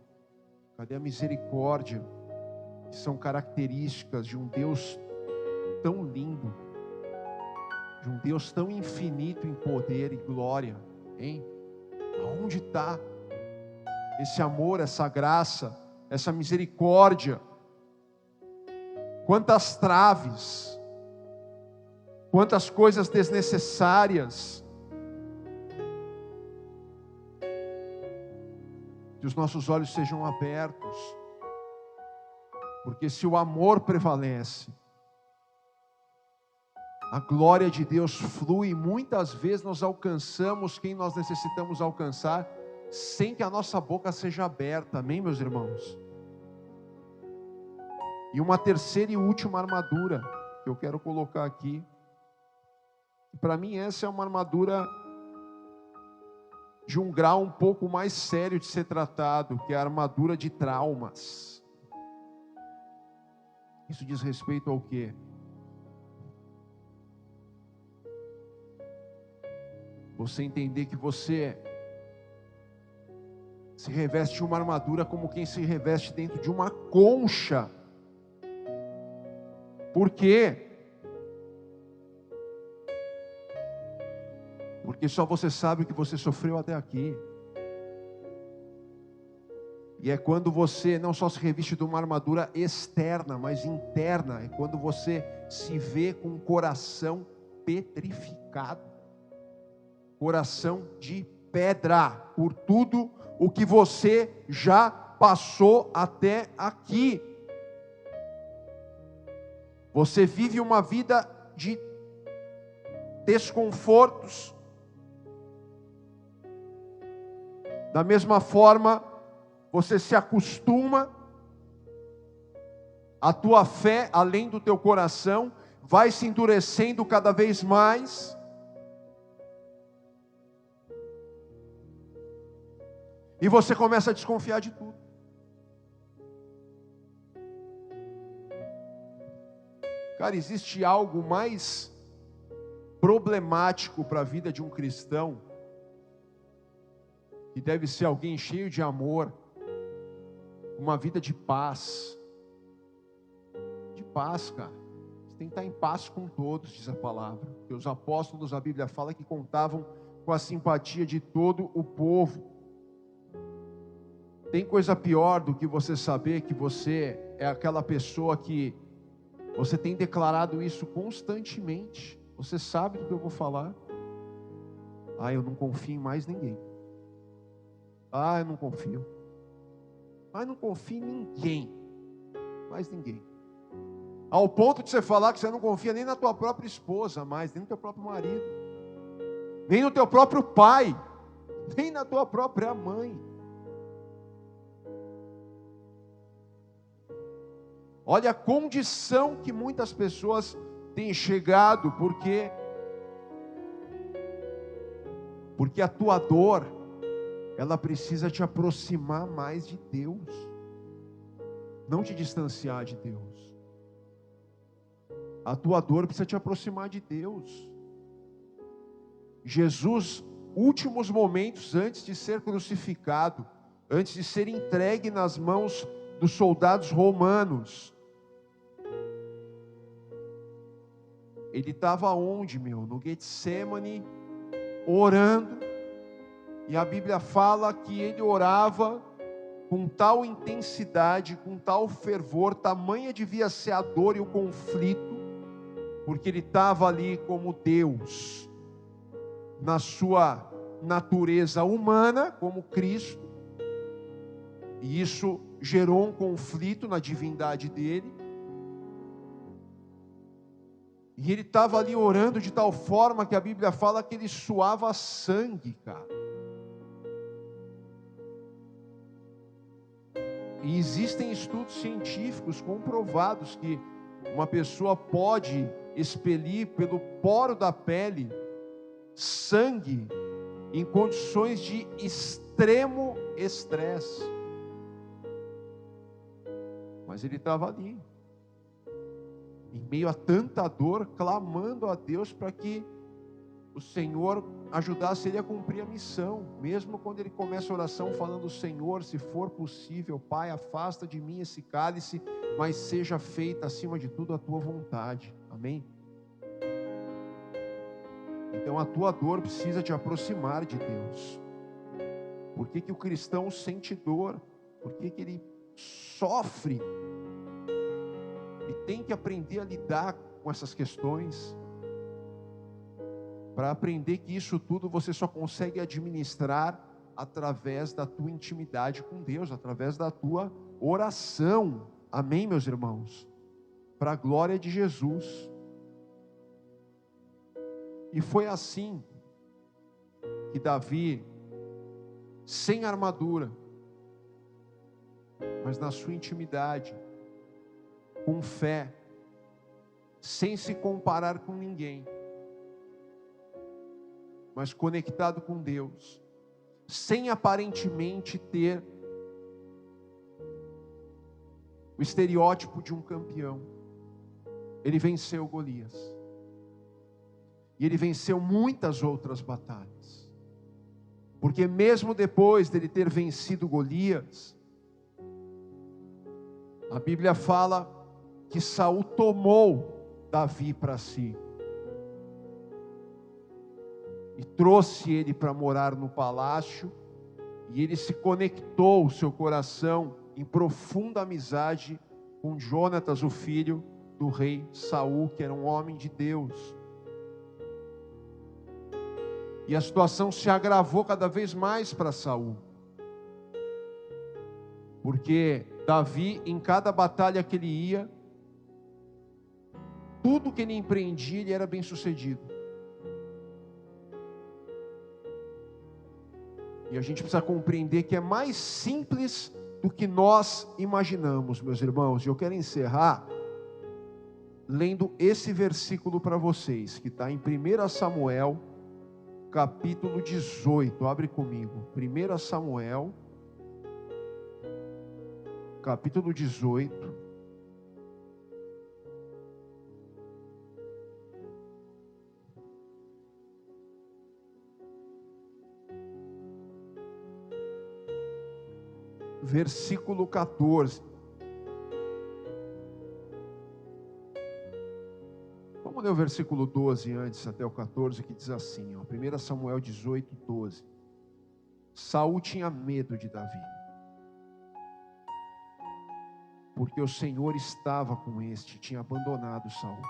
Cadê a misericórdia? Que são características de um Deus tão lindo, de um Deus tão infinito em poder e glória, hein? Aonde está esse amor, essa graça, essa misericórdia? Quantas traves, quantas coisas desnecessárias. Que os nossos olhos sejam abertos, porque se o amor prevalece, a glória de Deus flui, e muitas vezes nós alcançamos quem nós necessitamos alcançar, sem que a nossa boca seja aberta, amém, meus irmãos? E uma terceira e última armadura, que eu quero colocar aqui, para mim essa é uma armadura de um grau um pouco mais sério de ser tratado, que é a armadura de traumas. Isso diz respeito ao quê? Você entender que você se reveste de uma armadura como quem se reveste dentro de uma concha. Por quê? Porque só você sabe o que você sofreu até aqui. E é quando você não só se reveste de uma armadura externa, mas interna. É quando você se vê com um coração petrificado. Coração de pedra. Por tudo o que você já passou até aqui. Você vive uma vida de desconfortos. Da mesma forma, você se acostuma, a tua fé, além do teu coração, vai se endurecendo cada vez mais. E você começa a desconfiar de tudo. Cara, existe algo mais problemático para a vida de um cristão, que deve ser alguém cheio de amor, uma vida de paz. De paz, cara. Você tem que estar em paz com todos, diz a palavra. Porque os apóstolos, a Bíblia fala que contavam com a simpatia de todo o povo. Tem coisa pior do que você saber que você é aquela pessoa que você tem declarado isso constantemente. Você sabe do que eu vou falar? Ah, eu não confio em mais ninguém. Ah, eu não confio. Ah, eu não confio em ninguém. Mais ninguém. Ao ponto de você falar que você não confia nem na tua própria esposa mais, nem no teu próprio marido, nem no teu próprio pai, nem na tua própria mãe. Olha a condição que muitas pessoas têm chegado, porque a tua dor, ela precisa te aproximar mais de Deus, não te distanciar de Deus. A tua dor precisa te aproximar de Deus. Jesus, últimos momentos antes de ser crucificado, antes de ser entregue nas mãos dos soldados romanos, ele estava onde, no Getsemane, orando. E a Bíblia fala que ele orava com tal intensidade, com tal fervor, tamanha devia ser a dor e o conflito, porque ele estava ali como Deus, na sua natureza humana, como Cristo, e isso gerou um conflito na divindade dele. E ele estava ali orando de tal forma que a Bíblia fala que ele suava sangue, cara. E existem estudos científicos comprovados que uma pessoa pode expelir pelo poro da pele sangue em condições de extremo estresse. Mas ele estava ali, em meio a tanta dor, clamando a Deus para que o Senhor ajudasse ele a cumprir a missão. Mesmo quando ele começa a oração falando: Senhor, se for possível, Pai, afasta de mim esse cálice, mas seja feita acima de tudo a tua vontade. Amém? Então a tua dor precisa te aproximar de Deus. Por que o cristão sente dor? Por que ele sofre? E tem que aprender a lidar com essas questões, para aprender que isso tudo você só consegue administrar através da tua intimidade com Deus, através da tua oração. Amém, meus irmãos? Para a glória de Jesus. E foi assim que Davi, sem armadura, mas na sua intimidade, com fé, sem se comparar com ninguém, mas conectado com Deus, sem aparentemente ter o estereótipo de um campeão, ele venceu Golias. E ele venceu muitas outras batalhas. Porque mesmo depois dele ter vencido Golias, a Bíblia fala que Saul tomou Davi para si e trouxe ele para morar no palácio, e ele se conectou o seu coração em profunda amizade com Jonatas, o filho do rei Saul, que era um homem de Deus. E a situação se agravou cada vez mais para Saul, porque Davi, em cada batalha que ele ia, tudo que ele empreendia, ele era bem sucedido. E a gente precisa compreender que é mais simples do que nós imaginamos, meus irmãos. E eu quero encerrar lendo esse versículo para vocês, que está em 1 Samuel, capítulo 18. Abre comigo. 1 Samuel, capítulo 18. Versículo 14. Vamos ler o versículo 12 antes, até o 14, que diz assim, ó, 1 Samuel 18, 12. Saul tinha medo de Davi, porque o Senhor estava com este, tinha abandonado Saul.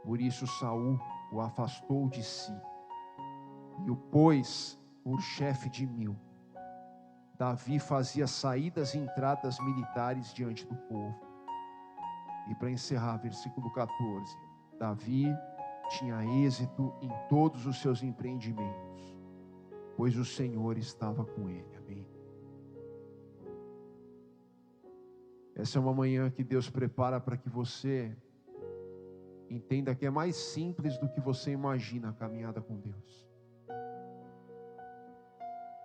Por isso Saul o afastou de si e o pôs por chefe de 1000. Davi fazia saídas e entradas militares diante do povo. E para encerrar, versículo 14. Davi tinha êxito em todos os seus empreendimentos, pois o Senhor estava com ele. Amém. Essa é uma manhã que Deus prepara para que você entenda que é mais simples do que você imagina a caminhada com Deus.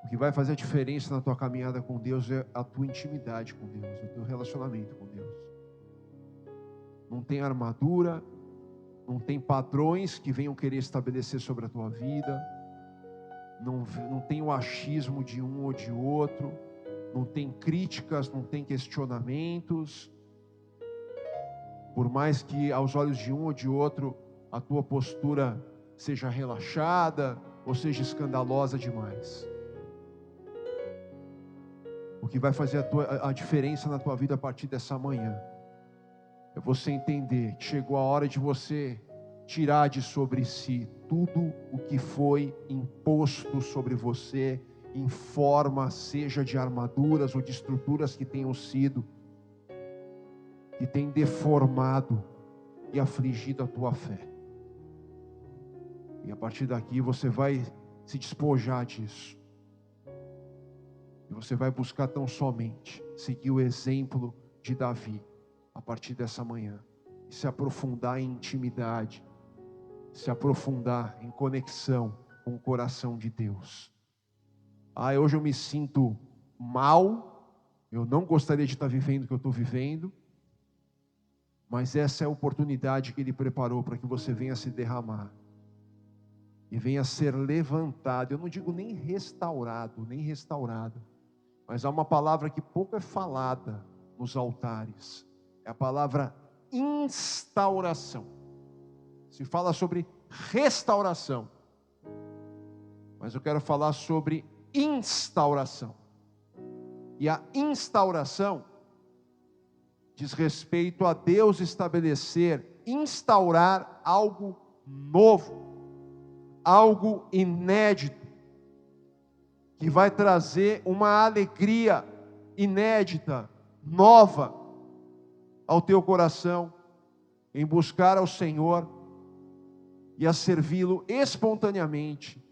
O que vai fazer a diferença na tua caminhada com Deus é a tua intimidade com Deus, o teu relacionamento com Deus. Não tem armadura, não tem padrões que venham querer estabelecer sobre a tua vida, não tem o achismo de um ou de outro, não tem críticas, não tem questionamentos. Por mais que aos olhos de um ou de outro a tua postura seja relaxada ou seja escandalosa demais. O que vai fazer a diferença na tua vida a partir dessa manhã é você entender que chegou a hora de você tirar de sobre si tudo o que foi imposto sobre você em forma, seja de armaduras ou de estruturas que tenham sido, que tem deformado e afligido a tua fé. E a partir daqui você vai se despojar disso. E você vai buscar tão somente seguir o exemplo de Davi a partir dessa manhã. E se aprofundar em intimidade, se aprofundar em conexão com o coração de Deus. Hoje eu me sinto mal, eu não gostaria de estar vivendo o que eu estou vivendo, mas essa é a oportunidade que Ele preparou para que você venha se derramar e venha ser levantado. Eu não digo nem restaurado, mas há uma palavra que pouco é falada nos altares, é a palavra instauração. Se fala sobre restauração, mas eu quero falar sobre instauração. E a instauração diz respeito a Deus estabelecer, instaurar algo novo, algo inédito, que vai trazer uma alegria inédita, nova, ao teu coração, em buscar ao Senhor e a servi-lo espontaneamente,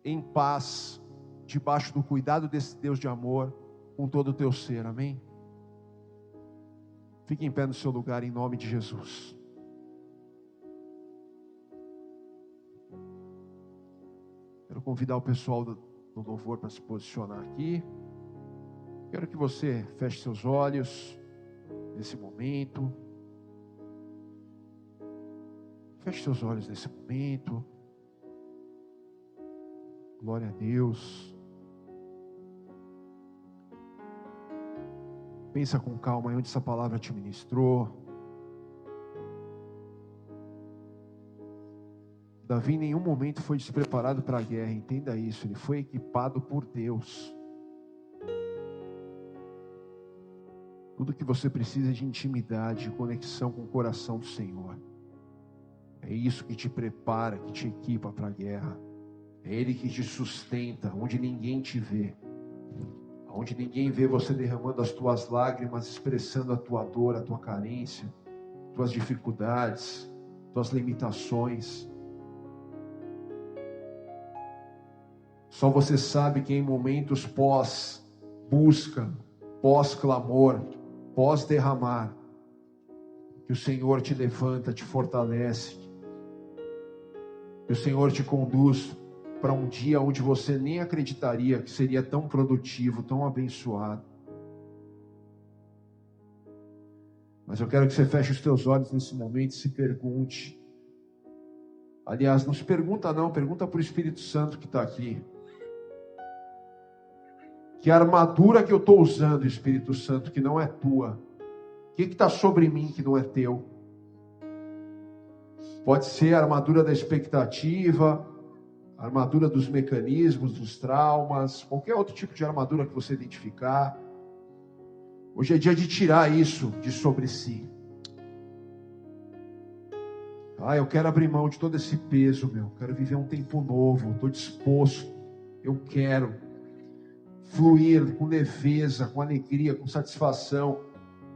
em paz, debaixo do cuidado desse Deus de amor, com todo o teu ser, amém? Fique em pé no seu lugar, em nome de Jesus. Quero convidar o pessoal do louvor para se posicionar aqui. Quero que você feche seus olhos nesse momento. Feche seus olhos nesse momento. Glória a Deus. Pensa com calma em onde essa palavra te ministrou. Davi em nenhum momento foi despreparado para a guerra, entenda isso. Ele foi equipado por Deus. Tudo que você precisa é de intimidade, de conexão com o coração do Senhor. É isso que te prepara, que te equipa para a guerra. É Ele que te sustenta, onde ninguém te vê. Onde ninguém vê você derramando as tuas lágrimas, expressando a tua dor, a tua carência, tuas dificuldades, tuas limitações. Só você sabe que em momentos pós-busca, pós-clamor, pós-derramar, que o Senhor te levanta, te fortalece, que o Senhor te conduz para um dia onde você nem acreditaria que seria tão produtivo, tão abençoado. Mas eu quero que você feche os teus olhos nesse momento e se pergunte. Aliás, não se pergunta não, pergunta para o Espírito Santo que está aqui. Que armadura que eu estou usando, Espírito Santo, que não é tua? O que está sobre mim que não é teu? Pode ser a armadura da expectativa, a armadura dos mecanismos, dos traumas, qualquer outro tipo de armadura que você identificar. Hoje é dia de tirar isso de sobre si. Eu quero abrir mão de todo esse peso, quero viver um tempo novo, estou disposto, eu quero fluir com leveza, com alegria, com satisfação,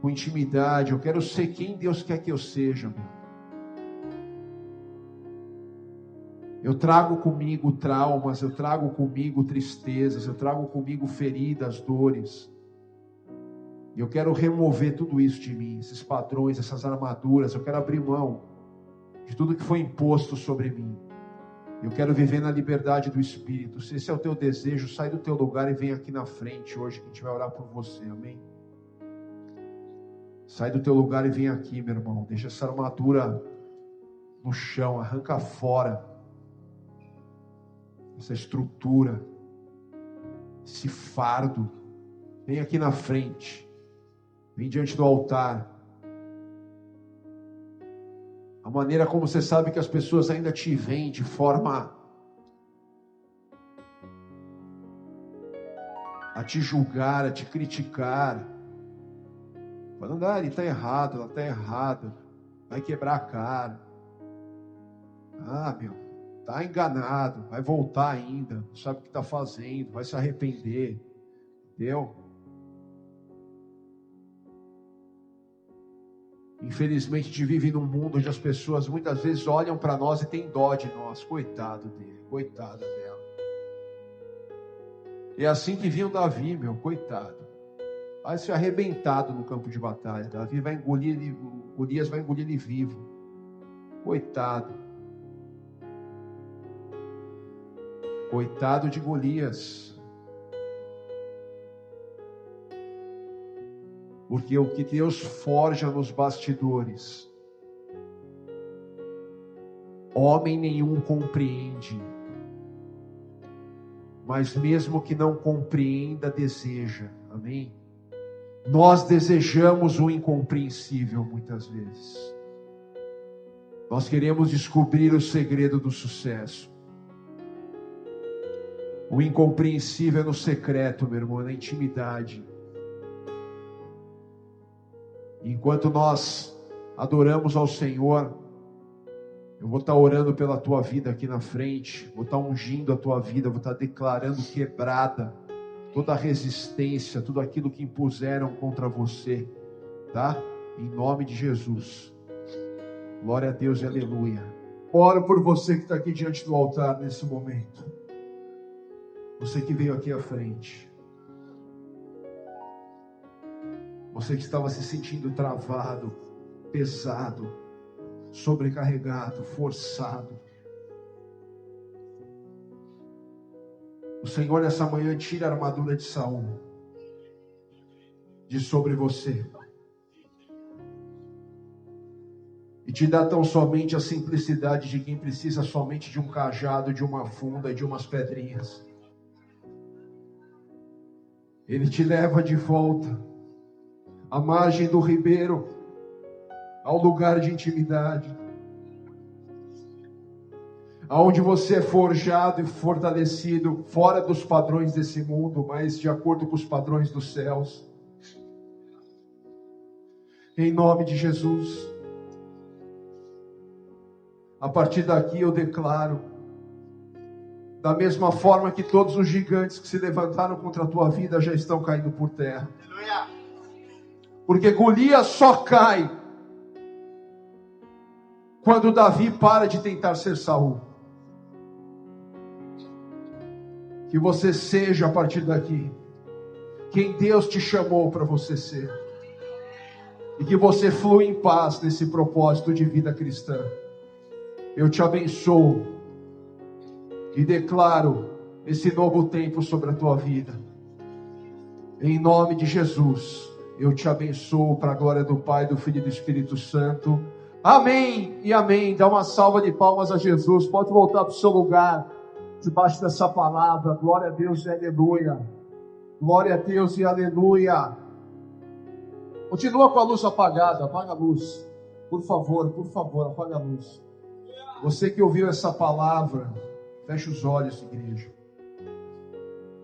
com intimidade. Eu quero ser quem Deus quer que eu seja. Eu trago comigo traumas, eu trago comigo tristezas, eu trago comigo feridas, dores. E eu quero remover tudo isso de mim, esses padrões, essas armaduras. Eu quero abrir mão de tudo que foi imposto sobre mim. Eu quero viver na liberdade do Espírito. Se esse é o teu desejo, sai do teu lugar e vem aqui na frente hoje, que a gente vai orar por você, amém? Sai do teu lugar e vem aqui, meu irmão. Deixa essa armadura no chão, arranca fora essa estrutura, esse fardo. Vem aqui na frente, vem diante do altar. A maneira como você sabe que as pessoas ainda te veem de forma a te julgar, a te criticar, falando, ele está errado, ela está errada, vai quebrar a cara, está enganado, vai voltar ainda, não sabe o que está fazendo, vai se arrepender, entendeu? Infelizmente, a gente vive num mundo onde as pessoas muitas vezes olham para nós e têm dó de nós. Coitado dele, coitada dela. É assim que vinha o Davi, meu, coitado. Vai ser arrebentado no campo de batalha. Davi vai engolir ele, Golias vai engolir ele vivo. Coitado. Coitado de Golias. Porque o que Deus forja nos bastidores, homem nenhum compreende. Mas mesmo que não compreenda, deseja. Amém? Nós desejamos o incompreensível muitas vezes. Nós queremos descobrir o segredo do sucesso. O incompreensível é no secreto, meu irmão, na intimidade. Enquanto nós adoramos ao Senhor, eu vou estar orando pela tua vida aqui na frente, vou estar ungindo a tua vida, vou estar declarando quebrada toda a resistência, tudo aquilo que impuseram contra você, tá? Em nome de Jesus. Glória a Deus e aleluia. Oro por você que está aqui diante do altar nesse momento. Você que veio aqui à frente. Você que estava se sentindo travado, pesado, sobrecarregado, forçado. O Senhor nessa manhã tira a armadura de Saul de sobre você. E te dá tão somente a simplicidade de quem precisa somente de um cajado, de uma funda e de umas pedrinhas. Ele te leva de volta à margem do ribeiro, ao lugar de intimidade, aonde você é forjado e fortalecido fora dos padrões desse mundo, mas de acordo com os padrões dos céus. Em nome de Jesus. A partir daqui eu declaro, da mesma forma que todos os gigantes que se levantaram contra a tua vida já estão caindo por terra. Porque Golias só cai quando Davi para de tentar ser Saul. Que você seja a partir daqui quem Deus te chamou para você ser. E que você flua em paz nesse propósito de vida cristã. Eu te abençoo e declaro esse novo tempo sobre a tua vida. Em nome de Jesus, eu te abençoo para a glória do Pai, do Filho e do Espírito Santo. Amém e amém. Dá uma salva de palmas a Jesus. Pode voltar para o seu lugar, debaixo dessa palavra. Glória a Deus e aleluia. Glória a Deus e aleluia. Continua com a luz apagada. Apaga a luz. Por favor, apaga a luz. Você que ouviu essa palavra, feche os olhos, igreja.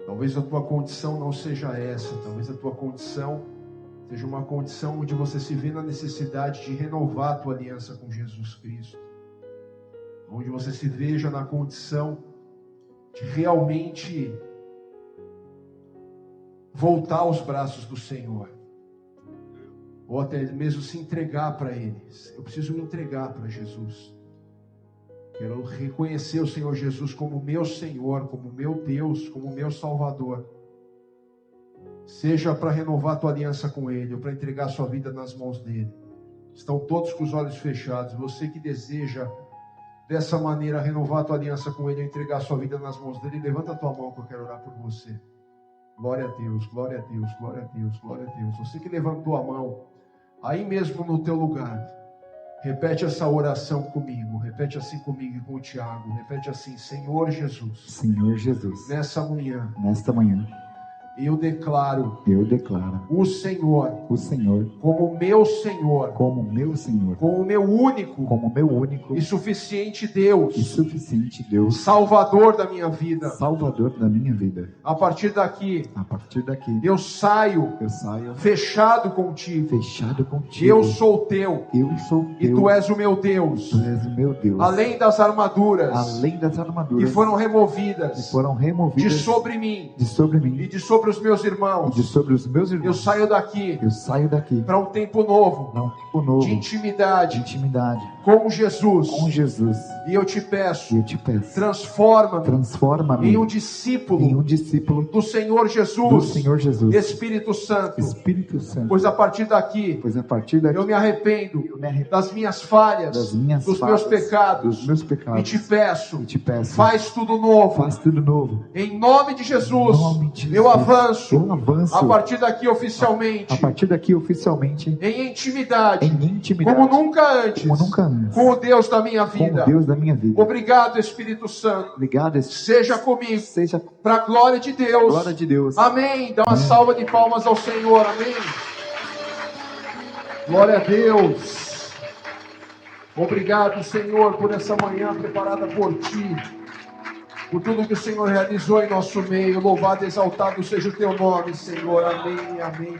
Talvez a tua condição não seja essa. Talvez a tua condição seja uma condição onde você se vê na necessidade de renovar a tua aliança com Jesus Cristo. Onde você se veja na condição de realmente voltar aos braços do Senhor. Ou até mesmo se entregar para eles. Eu preciso me entregar para Jesus. Quero reconhecer o Senhor Jesus como meu Senhor, como meu Deus, como meu Salvador. Seja para renovar a tua aliança com Ele, ou para entregar a sua vida nas mãos dEle. Estão todos com os olhos fechados. Você que deseja dessa maneira renovar a tua aliança com Ele, ou entregar a sua vida nas mãos dEle, levanta a tua mão que eu quero orar por você. Glória a Deus, glória a Deus, glória a Deus, glória a Deus. Você que levantou a mão, aí mesmo no teu lugar, repete essa oração comigo. Repete assim comigo e com o Tiago. Repete assim: Senhor Jesus. Senhor Jesus. Nesta manhã. Eu declaro o Senhor como meu Senhor, como meu único e suficiente Deus, Salvador da minha vida. A partir daqui eu saio fechado contigo. Eu sou teu e tu és o meu Deus. Além das armaduras que foram removidas de sobre mim e de sobre sobre os meus irmãos. Eu saio daqui para um tempo novo, de intimidade com Jesus. E eu te peço, transforma-me em um discípulo do Senhor Jesus. Espírito Santo, pois a partir daqui eu me arrependo das minhas falhas, dos meus pecados, e te peço, faz tudo novo. Em nome de Jesus, eu avanço a partir daqui oficialmente, em intimidade, como nunca antes, com o Deus da minha vida. Obrigado, Espírito Santo. Seja comigo, para a glória de Deus. Amém. Dá uma salva de palmas ao Senhor. Amém. Glória a Deus. Obrigado, Senhor, por essa manhã preparada por Ti, por tudo que o Senhor realizou em nosso meio. Louvado e exaltado seja o Teu nome, Senhor. Amém. Amém.